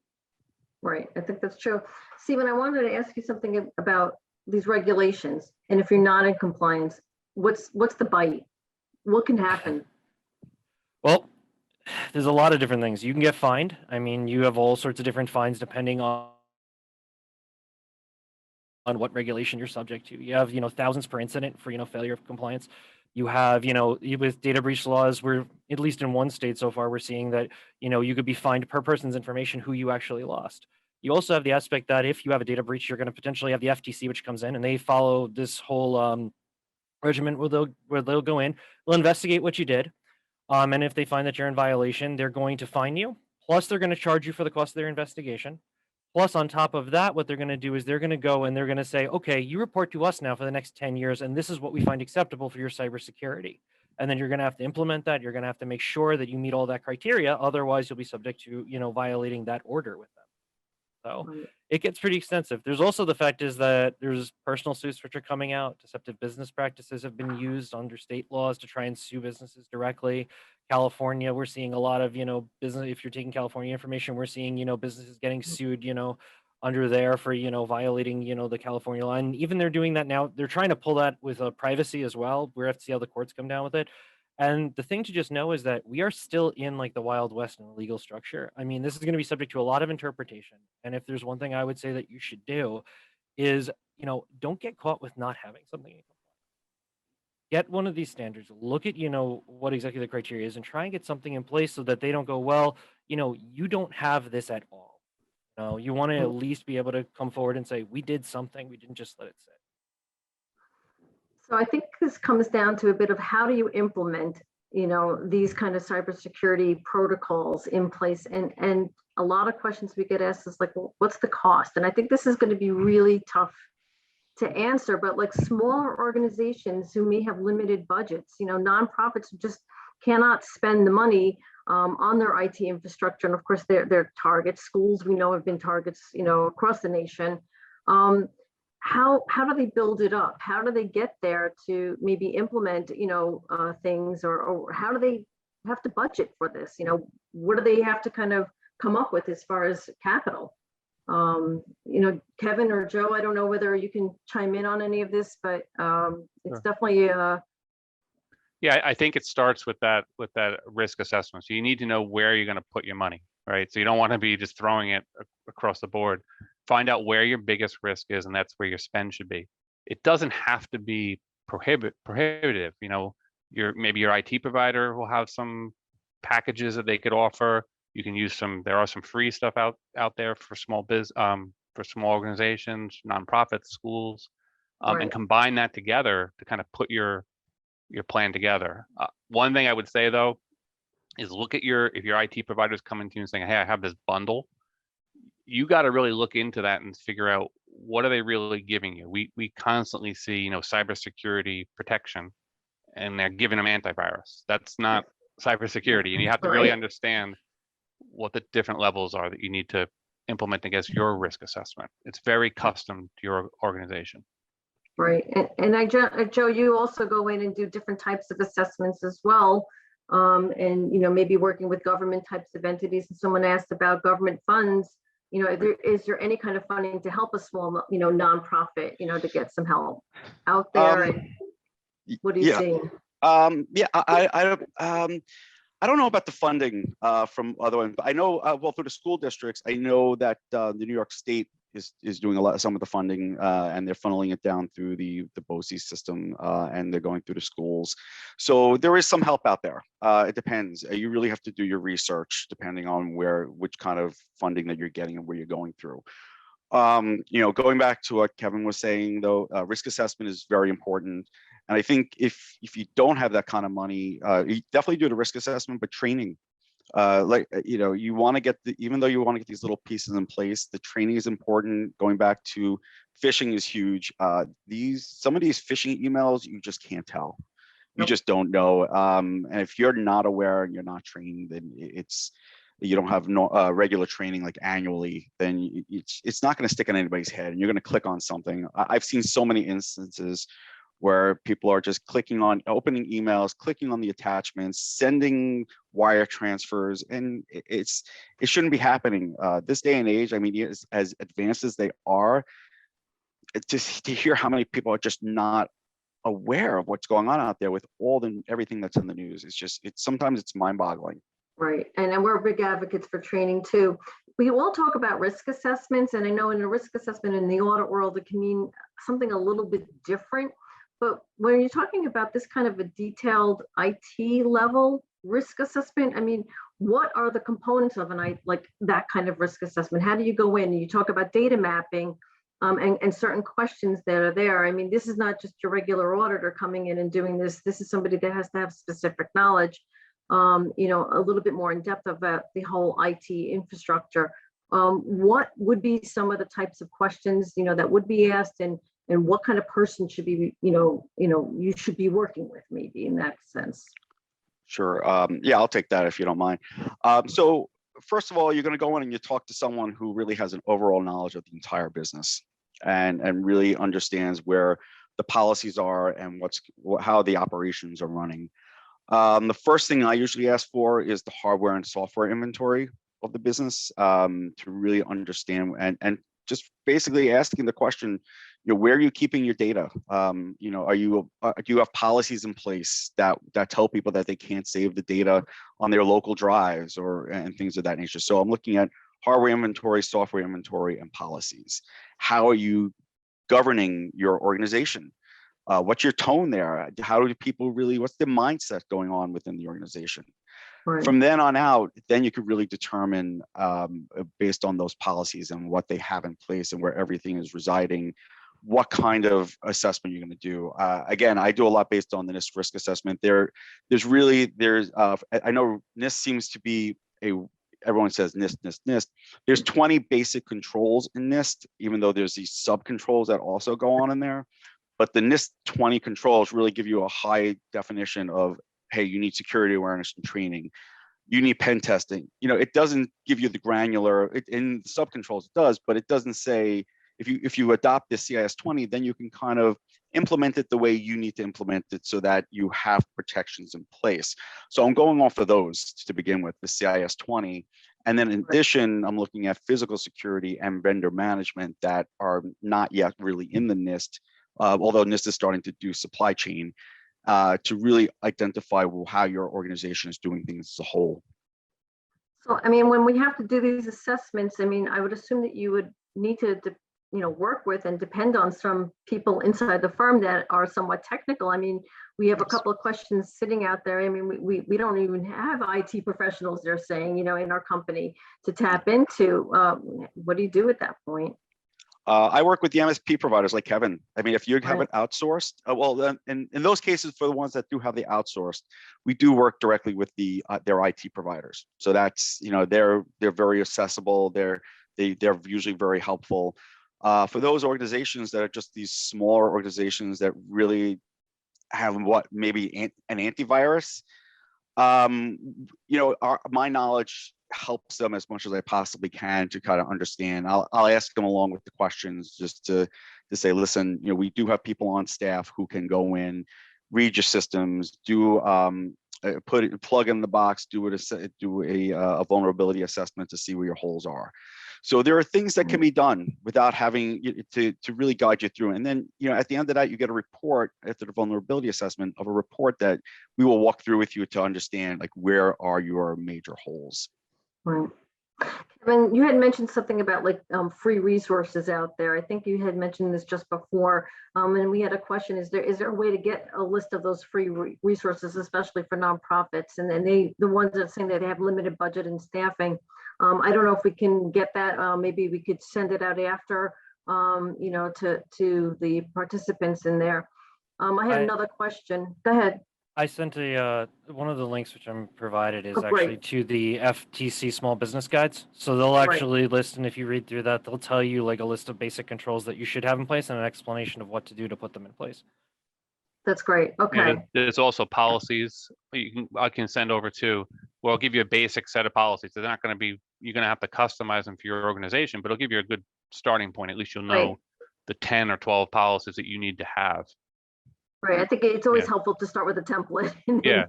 Right. I think that's true. Stephen, I wanted to ask you something about these regulations. And if you're not in compliance, what's the bite? What can happen? Well, there's a lot of different things. You can get fined. I mean, you have all sorts of different fines depending on what regulation you're subject to. You have, you know, thousands per incident for, you know, failure of compliance. You have, you know, with data breach laws, we're, at least in one state so far, we're seeing that, you know, you could be fined per person's information who you actually lost. You also have the aspect that if you have a data breach, you're going to potentially have the FTC, which comes in and they follow this whole regimen where they'll go in, they'll investigate what you did. And if they find that you're in violation, they're going to fine you. Plus, they're going to charge you for the cost of their investigation. Plus, on top of that, what they're going to do is they're going to go and they're going to say, okay, you report to us now for the next 10 years, and this is what we find acceptable for your cybersecurity. And then you're going to have to implement that. You're going to have to make sure that you meet all that criteria. Otherwise, you'll be subject to, you know, violating that order with them. So it gets pretty extensive. There's also the fact is that there's personal suits which are coming out. Deceptive business practices have been used under state laws to try and sue businesses directly. California, we're seeing a lot of, you know, business. If you're taking California information, we're seeing, you know, businesses getting sued, you know, under there for, you know, violating, you know, the California law. And even they're doing that now. They're trying to pull that with privacy as well. We have to see how the courts come down with it. And the thing to just know is that we are still in like the Wild West in the legal structure. I mean, this is going to be subject to a lot of interpretation. And if there's one thing I would say that you should do is, you know, don't get caught with not having something in compliance. get one of these standards, look at, what exactly the criteria is, and try and get something in place so that they don't go, well, you don't have this at all. You want to at least be able to come forward and say, we did something, we didn't just let it sit. So I think this comes down to a bit of how do you implement, these kind of cybersecurity protocols in place, and a lot of questions we get asked is like, well, what's the cost? And I think this is going to be really tough to answer, but like smaller organizations who may have limited budgets, nonprofits just cannot spend the money on their IT infrastructure. And of course, they're targets. Schools we know have been targets, across the nation. How do they build it up? How do they get there to maybe implement, things, or how do they have to budget for this? What do they have to kind of come up with as far as capital? Kevin or Joe, I don't know whether you can chime in on any of this, but it's definitely Yeah, I think it starts with that risk assessment. So you need to know where you're going to put your money, right? So you don't want to be just throwing it across the board. Find out where your biggest risk is, and that's where your spend should be. It doesn't have to be prohibitive. Maybe your IT provider will have some packages that they could offer. You can use there are some free stuff out there for small organizations, nonprofits, schools, right. and combine that together to kind of put your plan together. One thing I would say though is look at if your IT provider is coming to you and saying, hey, I have this bundle, you got to really look into that and figure out what are they really giving you. We constantly see cybersecurity protection, and they're giving them antivirus. That's not cybersecurity, and you have to really understand what the different levels are that you need to implement against your risk assessment. It's very custom to your organization. Right, and Joe, you also go in and do different types of assessments as well, and maybe working with government types of entities. And someone asked about government funds. Is there any kind of funding to help a small, nonprofit, to get some help out there? And what do you see? I don't know about the funding from other ones, but I know, for the school districts, I know that the New York State is doing some of the funding, and they're funneling it down through the BOCES system, and they're going through the schools. So there is some help out there. It depends. You really have to do your research depending on which kind of funding that you're getting and where you're going through. Going back to what Kevin was saying, though, risk assessment is very important. And I think if you don't have that kind of money, you definitely do the risk assessment, but training, you want to get even though you want to get these little pieces in place, the training is important. Going back to phishing is huge. Some of these phishing emails, you just can't tell. You just don't know. And if you're not aware and you're not trained, then you don't have regular training like annually, then it's not going to stick in anybody's head, and you're going to click on something. I've seen so many instances where people are just opening emails, clicking on the attachments, sending wire transfers, and it shouldn't be happening. This day and age, I mean, as advanced as they are, just to hear how many people are just not aware of what's going on out there with everything that's in the news. Sometimes it's mind-boggling. Right, and we're big advocates for training too. We all talk about risk assessments, and I know in a risk assessment in the audit world, it can mean something a little bit different. But when you're talking about this kind of a detailed IT level risk assessment, I mean, what are the components of that kind of risk assessment? How do you go in? You talk about data mapping and certain questions that are there. I mean, this is not just your regular auditor coming in and doing this. This is somebody that has to have specific knowledge, a little bit more in depth about the whole IT infrastructure. What would be some of the types of questions, that would be asked, and what kind of person should be, you should be working with, maybe in that sense? Sure. Yeah, I'll take that if you don't mind. So first of all, you're going to go in and you talk to someone who really has an overall knowledge of the entire business and really understands where the policies are and how the operations are running. The first thing I usually ask for is the hardware and software inventory of the business, to really understand and just basically asking the question, where are you keeping your data? Do you have policies in place that tell people that they can't save the data on their local drives and things of that nature? So I'm looking at hardware inventory, software inventory, and policies. How are you governing your organization? What's your tone there? How do people really, what's the mindset going on within the organization? Right. From then on out, then you could really determine based on those policies and what they have in place and where everything is residing, what kind of assessment you're going to do. Again, I do a lot based on the NIST risk assessment. I know NIST seems to be everyone says NIST, NIST, NIST. There's 20 basic controls in NIST, even though there's these sub controls that also go on in there. But the NIST 20 controls really give you a high definition of, hey, you need security awareness and training. You need pen testing. It doesn't give you the granular, in sub controls it does, but it doesn't say, if you adopt the CIS 20, then you can kind of implement it the way you need to implement it so that you have protections in place. So I'm going off of those to begin with, the CIS 20. And then in addition, I'm looking at physical security and vendor management that are not yet really in the NIST, although NIST is starting to do supply chain to really identify how your organization is doing things as a whole. So, I mean, when we have to do these assessments, I mean, I would assume that you would need to work with and depend on some people inside the firm that are somewhat technical. I mean, we have a couple of questions sitting out there. I mean, we don't even have IT professionals, they're saying, in our company to tap into. What do you do at that point? I work with the MSP providers like Kevin. I mean, if you have it outsourced, well, then in those cases, for the ones that do have the outsourced, we do work directly with their IT providers. So that's, they're very accessible. They're usually very helpful. For those organizations that are just these smaller organizations that really have maybe an antivirus, my knowledge helps them as much as I possibly can to kind of understand. I'll ask them along with the questions just to say, listen, we do have people on staff who can go in, read your systems, do plug in the box, do a vulnerability assessment to see where your holes are. So there are things that can be done without having to really guide you through. And then, at the end of that, you get a report after the vulnerability assessment of a report that we will walk through with you to understand, like, where are your major holes. Right. Kevin, you had mentioned something about free resources out there. I think you had mentioned this just before, and we had a question: is there a way to get a list of those free resources, especially for nonprofits, and then the ones that are saying that they have limited budget and staffing? I don't know if we can get that. Maybe we could send it out after, to the participants in there. I had another question. Go ahead. I sent one of the links which I'm provided is great. actually to the FTC small business guides. So they'll actually list, and if you read through that, they'll tell you like a list of basic controls that you should have in place and an explanation of what to do to put them in place. That's great. Okay. There's also policies I can send over to. Well, I'll give you a basic set of policies. They're not going to be, you're going to have to customize them for your organization, but it'll give you a good starting point. At least you'll know the 10 or 12 policies that you need to have. Right. I think it's always helpful to start with a template. And then,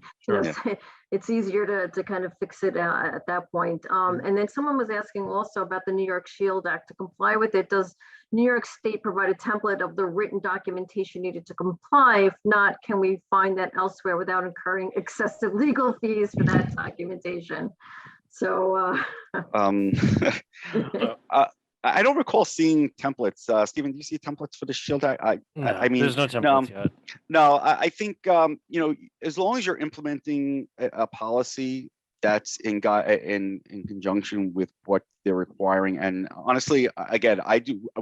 it's easier to kind of fix it at that point. And then someone was asking also about the New York Shield Act. To comply with it, does New York State provide a template of the written documentation needed to comply? If not, can we find that elsewhere without incurring excessive legal fees for that documentation? So I don't recall seeing templates. Stephen, do you see templates for the Shield Act? I mean, there's no templates yet. No, I think as long as you're implementing a policy that's in conjunction with what they're requiring, and honestly, again,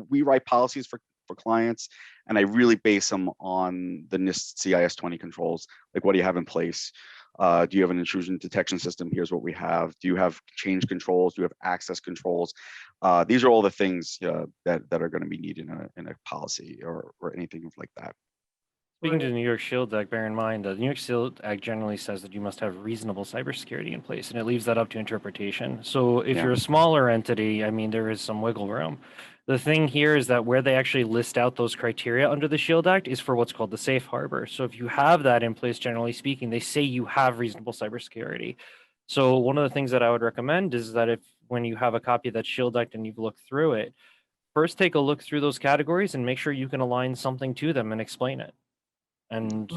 we write policies for clients, and I really base them on the NIST CIS 20 controls. Like, what do you have in place? Do you have an intrusion detection system? Here's what we have. Do you have change controls? Do you have access controls? These are all the things that are going to be needed in a policy or anything like that. Speaking to the New York Shield Act, bear in mind the New York Shield Act generally says that you must have reasonable cybersecurity in place, and it leaves that up to interpretation. So if you're a smaller entity, I mean, there is some wiggle room. The thing here is that where they actually list out those criteria under the Shield Act is for what's called the safe harbor. So if you have that in place, generally speaking, they say you have reasonable cybersecurity. So one of the things that I would recommend is that when you have a copy of that Shield Act and you've looked through it, first take a look through those categories and make sure you can align something to them and explain it. And,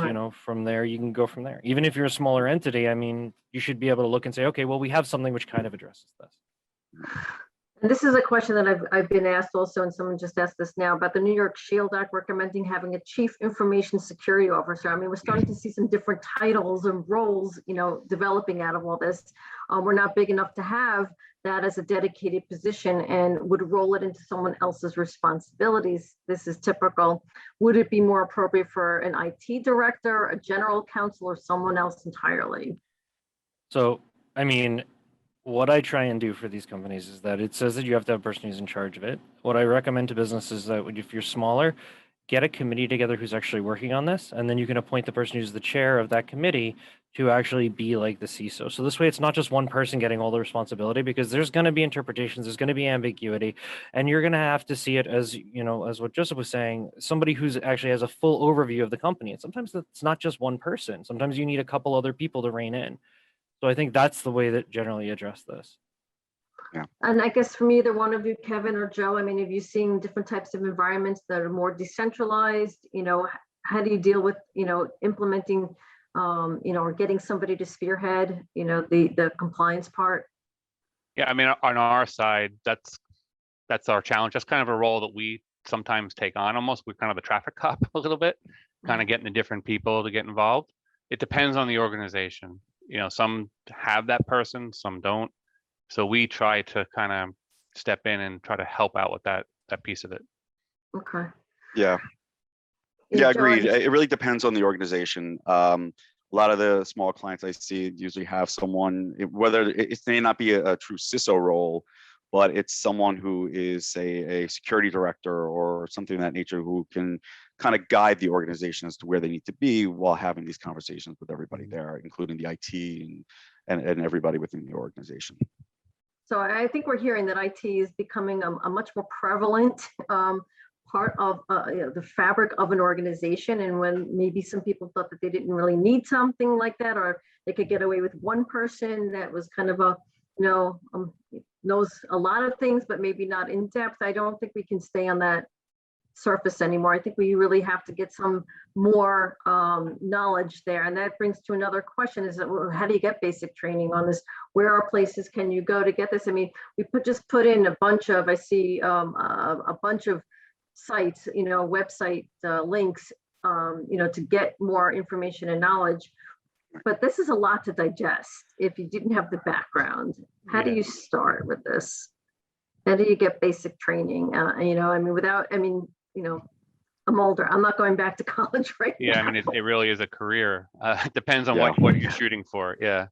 from there, you can go from there. Even if you're a smaller entity, I mean, you should be able to look and say, okay, well, we have something which kind of addresses this. And this is a question that I've been asked also, and someone just asked this now about the New York Shield Act recommending having a chief information security officer. I mean, we're starting to see some different titles and roles, developing out of all this. We're not big enough to have that as a dedicated position and would roll it into someone else's responsibilities. This is typical. Would it be more appropriate for an IT director, a general counsel, or someone else entirely? So, I mean, what I try and do for these companies is that it says that you have to have a person who's in charge of it. What I recommend to businesses is that if you're smaller, get a committee together who's actually working on this, and then you can appoint the person who's the chair of that committee to actually be like the CISO. So this way, it's not just one person getting all the responsibility, because there's going to be interpretations, there's going to be ambiguity, and you're going to have to see it as, as what Joseph was saying, somebody who's actually has a full overview of the company. And sometimes it's not just one person. Sometimes you need a couple other people to rein in. So I think that's the way that generally address this. Yeah. And I guess from either one of you, Kevin or Joe, I mean, have you seen different types of environments that are more decentralized? How do you deal with, implementing, or getting somebody to spearhead, the compliance part? Yeah, I mean, on our side, that's our challenge. That's kind of a role that we sometimes take on almost. We're kind of a traffic cop a little bit, kind of getting the different people to get involved. It depends on the organization. Some have that person, some don't. So we try to kind of step in and try to help out with that piece of it. Okay. Yeah. Yeah, agreed. It really depends on the organization. A lot of the small clients I see usually have someone, whether it may not be a true CISO role, but it's someone who is a security director or something of that nature, who can kind of guide the organization as to where they need to be while having these conversations with everybody there, including the IT and everybody within the organization. So I think we're hearing that IT is becoming a much more prevalent part of the fabric of an organization. And when maybe some people thought that they didn't really need something like that, or they could get away with one person that was kind of knows a lot of things, but maybe not in depth. I don't think we can stay on that surface anymore. I think we really have to get some more knowledge there. And that brings to another question, is that, well, how do you get basic training on this? Where are places can you go to get this? I mean, we just put in a bunch of, I see a bunch of sites, website links, to get more information and knowledge. But this is a lot to digest if you didn't have the background. How do you start with this? How do you get basic training? I'm older. I'm not going back to college right now. Yeah, I mean, it really is a career. It depends on what you're shooting for. Yeah.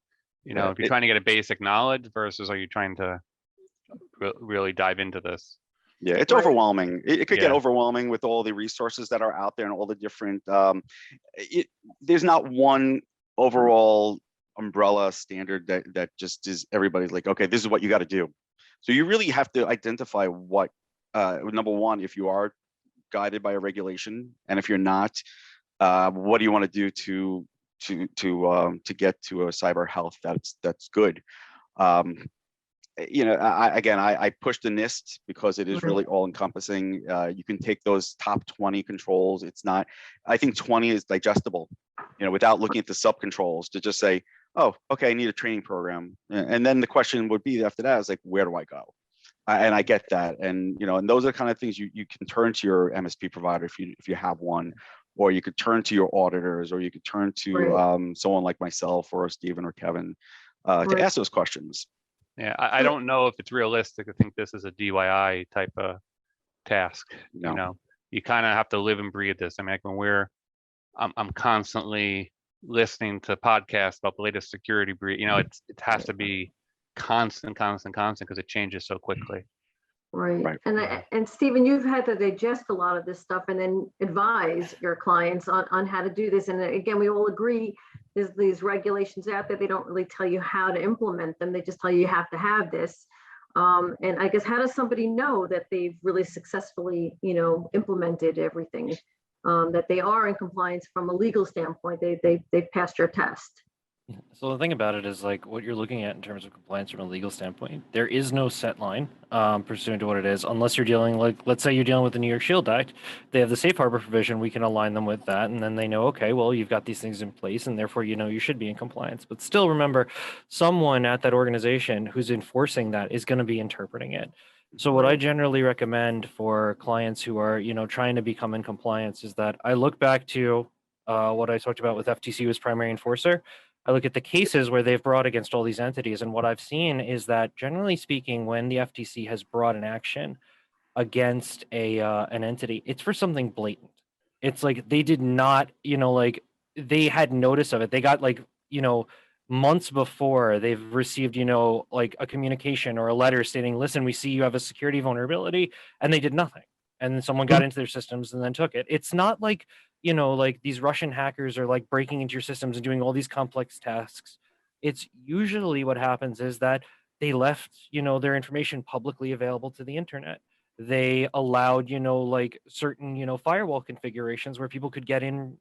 If you're trying to get a basic knowledge versus are you trying to really dive into this? Yeah, it's overwhelming. It could get overwhelming with all the resources that are out there and all the different, there's not one overall umbrella standard that just is, everybody's like, okay, this is what you got to do. So you really have to identify what, number one, if you are guided by a regulation, and if you're not, what do you want to do to get to a cyber health that's good. I push the NIST because it is really all encompassing. You can take those top 20 controls. It's not, I think 20 is digestible, without looking at the sub controls, to just say, oh, okay, I need a training program. And then the question would be after that is like, where do I go? And I get that. And, and those are the kind of things you can turn to your MSP provider if you have one, or you could turn to your auditors, or you could turn to someone like myself or Stephen or Kevin to ask those questions. Yeah, I don't know if it's realistic to think this is a DIY type of task. No. You kind of have to live and breathe this. I mean, like when I'm constantly listening to podcasts about the latest security breach. It has to be constant because it changes so quickly. Right. And Stephen, you've had to digest a lot of this stuff and then advise your clients on how to do this. And again, we all agree there's these regulations out there. They don't really tell you how to implement them. They just tell you have to have this. And I guess, how does somebody know that they've really successfully, implemented everything, that they are in compliance from a legal standpoint? They've passed your test. So the thing about it is, like, what you're looking at in terms of compliance from a legal standpoint, there is no set line pursuant to what it is, unless you're dealing, like, let's say you're dealing with the New York Shield Act. They have the safe harbor provision. We can align them with that, and then they know, okay, well, you've got these things in place, and therefore, you should be in compliance. But still, remember, someone at that organization who's enforcing that is going to be interpreting it. So what I Right. generally recommend for clients who are, trying to become in compliance is that I look back to what I talked about with FTC was primary enforcer. I look at the cases where they've brought against all these entities, and what I've seen is that generally speaking, when the FTC has brought an action against an entity, it's for something blatant. It's like they did not, like they had notice of it. They got like, months before they've received, like a communication or a letter stating, listen, we see you have a security vulnerability, and they did nothing. And then someone got into their systems and then took it. It's not like, like these Russian hackers are like breaking into your systems and doing all these complex tasks. It's usually what happens is that they left, their information publicly available to the internet. They allowed, like certain, firewall configurations where people could get in,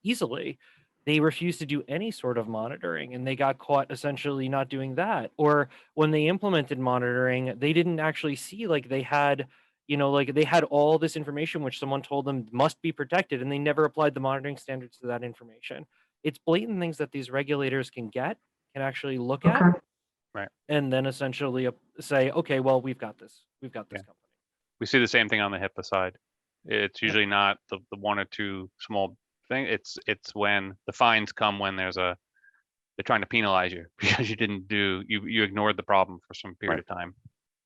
easily. They refused to do any sort of monitoring, and they got caught essentially not doing that. Or when they implemented monitoring, they didn't actually see like they had, like they had all this information which someone told them must be protected, and they never applied the monitoring standards to that information. It's blatant things that these regulators can actually look at, Okay. Right. and then essentially say, okay, well, we've got this Yeah. company. We see the same thing on the HIPAA side. It's Yep. usually not the one or two small thing. It's when the fines come when they're trying to penalize you because you didn't do, you ignored the problem for some period of time.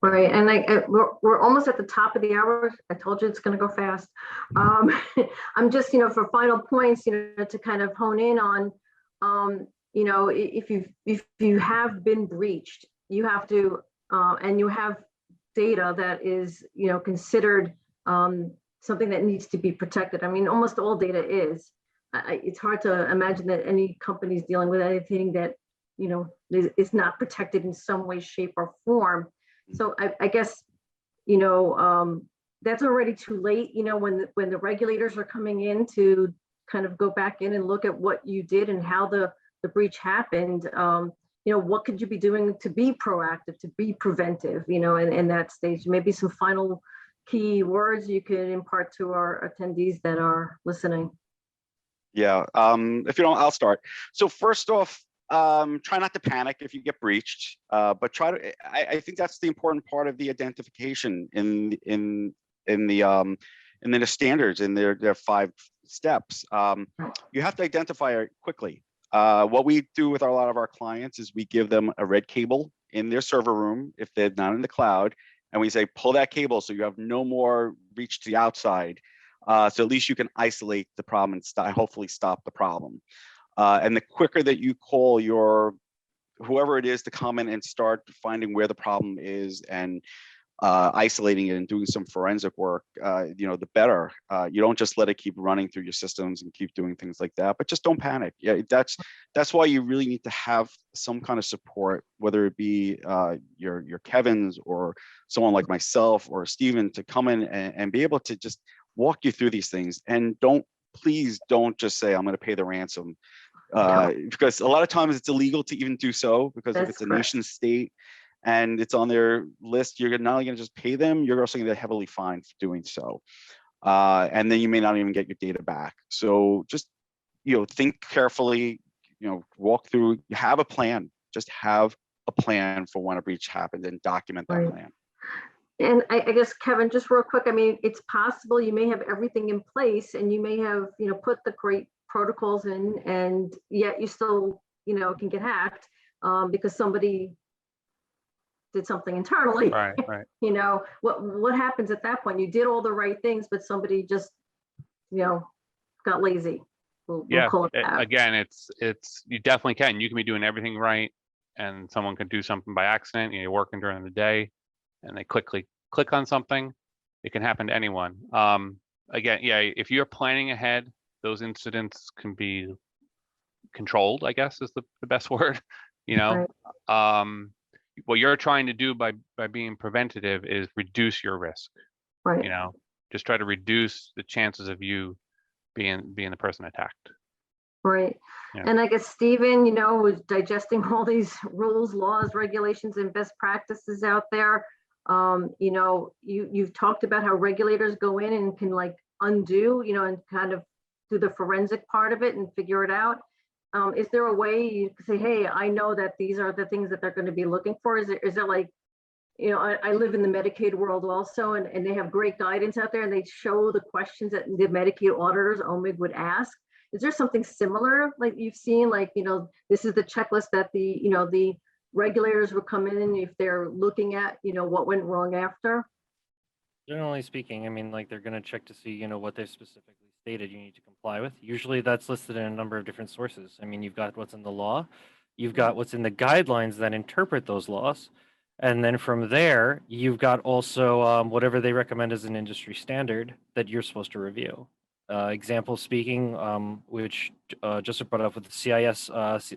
Right, and we're almost at the top of the hour. I told you it's going to go fast. I'm just, for final points, to kind of hone in on, if you have been breached, you have to, and you have data that is, considered something that needs to be protected. I mean, almost all data is. It's hard to imagine that any company is dealing with anything that, is not protected in some way, shape, or form. So I guess, that's already too late, when the regulators are coming in to kind of go back in and look at what you did and how the breach happened. What could you be doing to be proactive, to be preventive, in that stage? Maybe some final key words you could impart to our attendees that are listening. Yeah, if you don't, I'll start. So first off, try not to panic if you get breached, but try to. I think that's the important part of the identification in the standards in their 5 steps. You have to identify it quickly. What we do with a lot of our clients is we give them a red cable in their server room if they're not in the cloud, and we say pull that cable so you have no more reach to the outside. So at least you can isolate the problem and hopefully stop the problem. And the quicker that you call your whoever it is to come in and start finding where the problem is and isolating it and doing some forensic work, the better. You don't just let it keep running through your systems and keep doing things like that, but just don't panic. Yeah, that's why you really need to have some kind of support, whether it be your Kevin's or someone like myself or Steven to come in and be able to just walk you through these things. And please don't just say, I'm going to pay the ransom. Because a lot of times it's illegal to even do so, because if it's a nation state and it's on their list, you're not only going to just pay them, you're also going to get heavily fined for doing so. And then you may not even get your data back. So just, think carefully, walk through, have a plan, just have a plan for when a breach happened and document that plan. And I guess, Kevin, just real quick, I mean, it's possible you may have everything in place and you may have, put the great protocols in, and yet you still, can get hacked because somebody did something internally. Right. What happens at that point? You did all the right things, but somebody just, got lazy. We'll call it that. Again, it's you definitely can. You can be doing everything right, and someone can do something by accident. You're working during the day, and they quickly click on something. It can happen to anyone. Again, if you're planning ahead, those incidents can be controlled, I guess is the best word. What you're trying to do by being preventative is reduce your risk. Right. Just try to reduce the chances of you being the person attacked. Right. Yeah. And I guess Stephen, was digesting all these rules, laws, regulations, and best practices out there. You've talked about how regulators go in and can undo, and kind of do the forensic part of it and figure it out. Is there a way you can say, hey, I know that these are the things that they're going to be looking for? Is there you know, I live in the Medicaid world also, and they have great guidance out there, and they show the questions that the Medicaid auditors, OMIG, would ask. Is there something similar like you've seen, like, you know, this is the checklist that the, you know, the regulators would come in if they're looking at, you know, what went wrong after? Generally speaking, I mean, like they're going to check to see, you know, what they've specifically stated you need to comply with. Usually that's listed in a number of different sources. I mean, you've got what's in the law, you've got what's in the guidelines that interpret those laws. And then from there, you've got also whatever they recommend as an industry standard that you're supposed to review. Example speaking, which Joseph brought up with the CIS,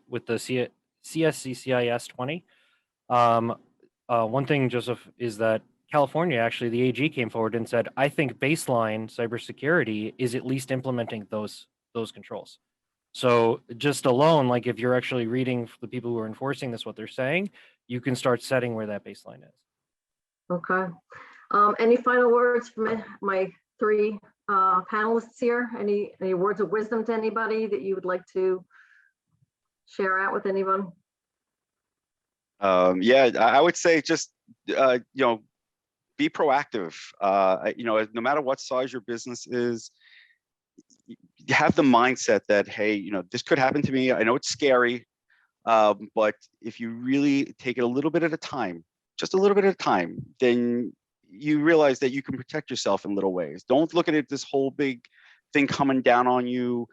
with the CSC CIS 20. One thing, Joseph, is that California, actually, the AG came forward and said, I think baseline cybersecurity is at least implementing those controls. So just alone, like if you're actually reading the people who are enforcing this, what they're saying, you can start setting where that baseline is. Okay. Any final words from my three panelists here? Any words of wisdom to anybody that you would like to share out with anyone? Yeah, I would say just, you know, be proactive. You know, no matter what size your business is, you have the mindset that, hey, you know, this could happen to me. I know it's scary, but if you really take it a little bit at a time, just a little bit at a time, then you realize that you can protect yourself in little ways. Don't look at it, this whole big thing coming down on you.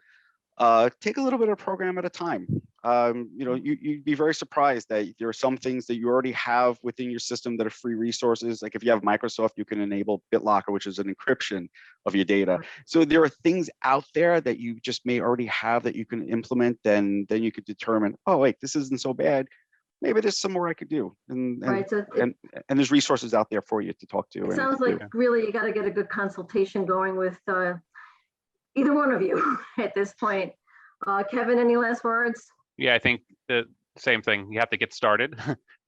Take a little bit of program at a time. You know, you'd be very surprised that there are some things that you already have within your system that are free resources. Like if you have Microsoft, you can enable BitLocker, which is an encryption of your data. So there are things out there that you just may already have that you can implement. Then you could determine, oh wait, this isn't so bad. Maybe there's some more I could do. And there's resources out there for you to talk to. It sounds like really you got to get a good consultation going with either one of you at this point. Kevin, any last words? Yeah, I think the same thing. You have to get started.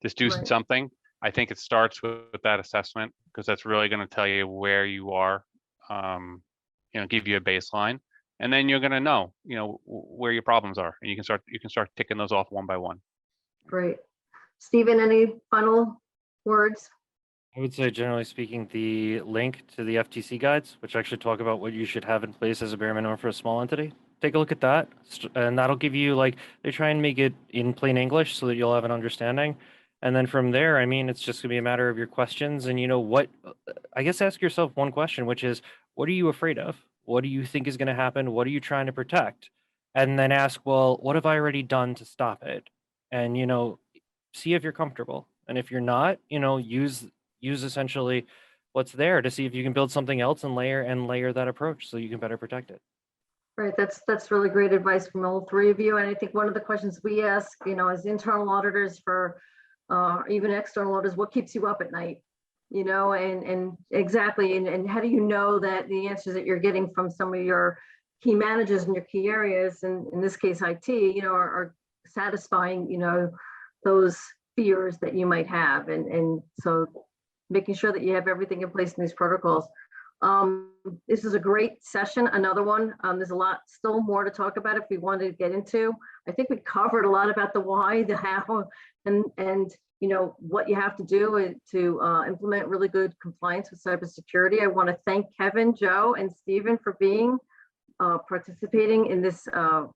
Just do something. I think it starts with that assessment, because that's really going to tell you where you are, you know, give you a baseline, and then you're going to know, you know, where your problems are, and you can start ticking those off one by one. Great. Stephen, any final words? I would say, generally speaking, the link to the FTC guides, which actually talk about what you should have in place as a bare minimum for a small entity. Take a look at that, and that'll give you, like, they try and make it in plain English so that you'll have an understanding. And then from there, I mean, it's just gonna be a matter of your questions, and you know what, I guess ask yourself one question, which is, what are you afraid of? What do you think is gonna happen? What are you trying to protect? And then ask, well, what have I already done to stop it? And, you know, see if you're comfortable. And if you're not, you know, use essentially what's there to see if you can build something else and layer that approach so you can better protect it. Right, that's really great advice from all three of you. And I think one of the questions we ask, you know, as internal auditors for even external auditors, what keeps you up at night? You know, and exactly, and how do you know that the answers that you're getting from some of your key managers in your key areas, and in this case IT, you know, are satisfying, you know, those fears that you might have, and so making sure that you have everything in place in these protocols. This is a great session, another one. There's a lot still more to talk about if we wanted to get into. I think we covered a lot about the why, the how, and you know, what you have to do to implement really good compliance with cybersecurity. I want to thank Kevin, Joe, and Stephen for being participating in this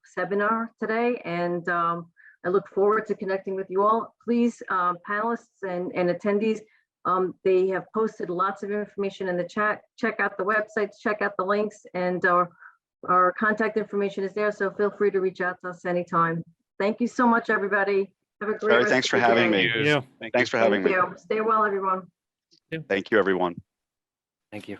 seminar today, and I look forward to connecting with you all. Please, panelists and attendees, they have posted lots of information in the chat. Check out the websites, check out the links, and our contact information is there, so feel free to reach out to us anytime. Thank you so much, everybody. Have a great rest thanks of for the having day. me. Thanks for having me. Stay well, everyone. Thank you, everyone. Thank you.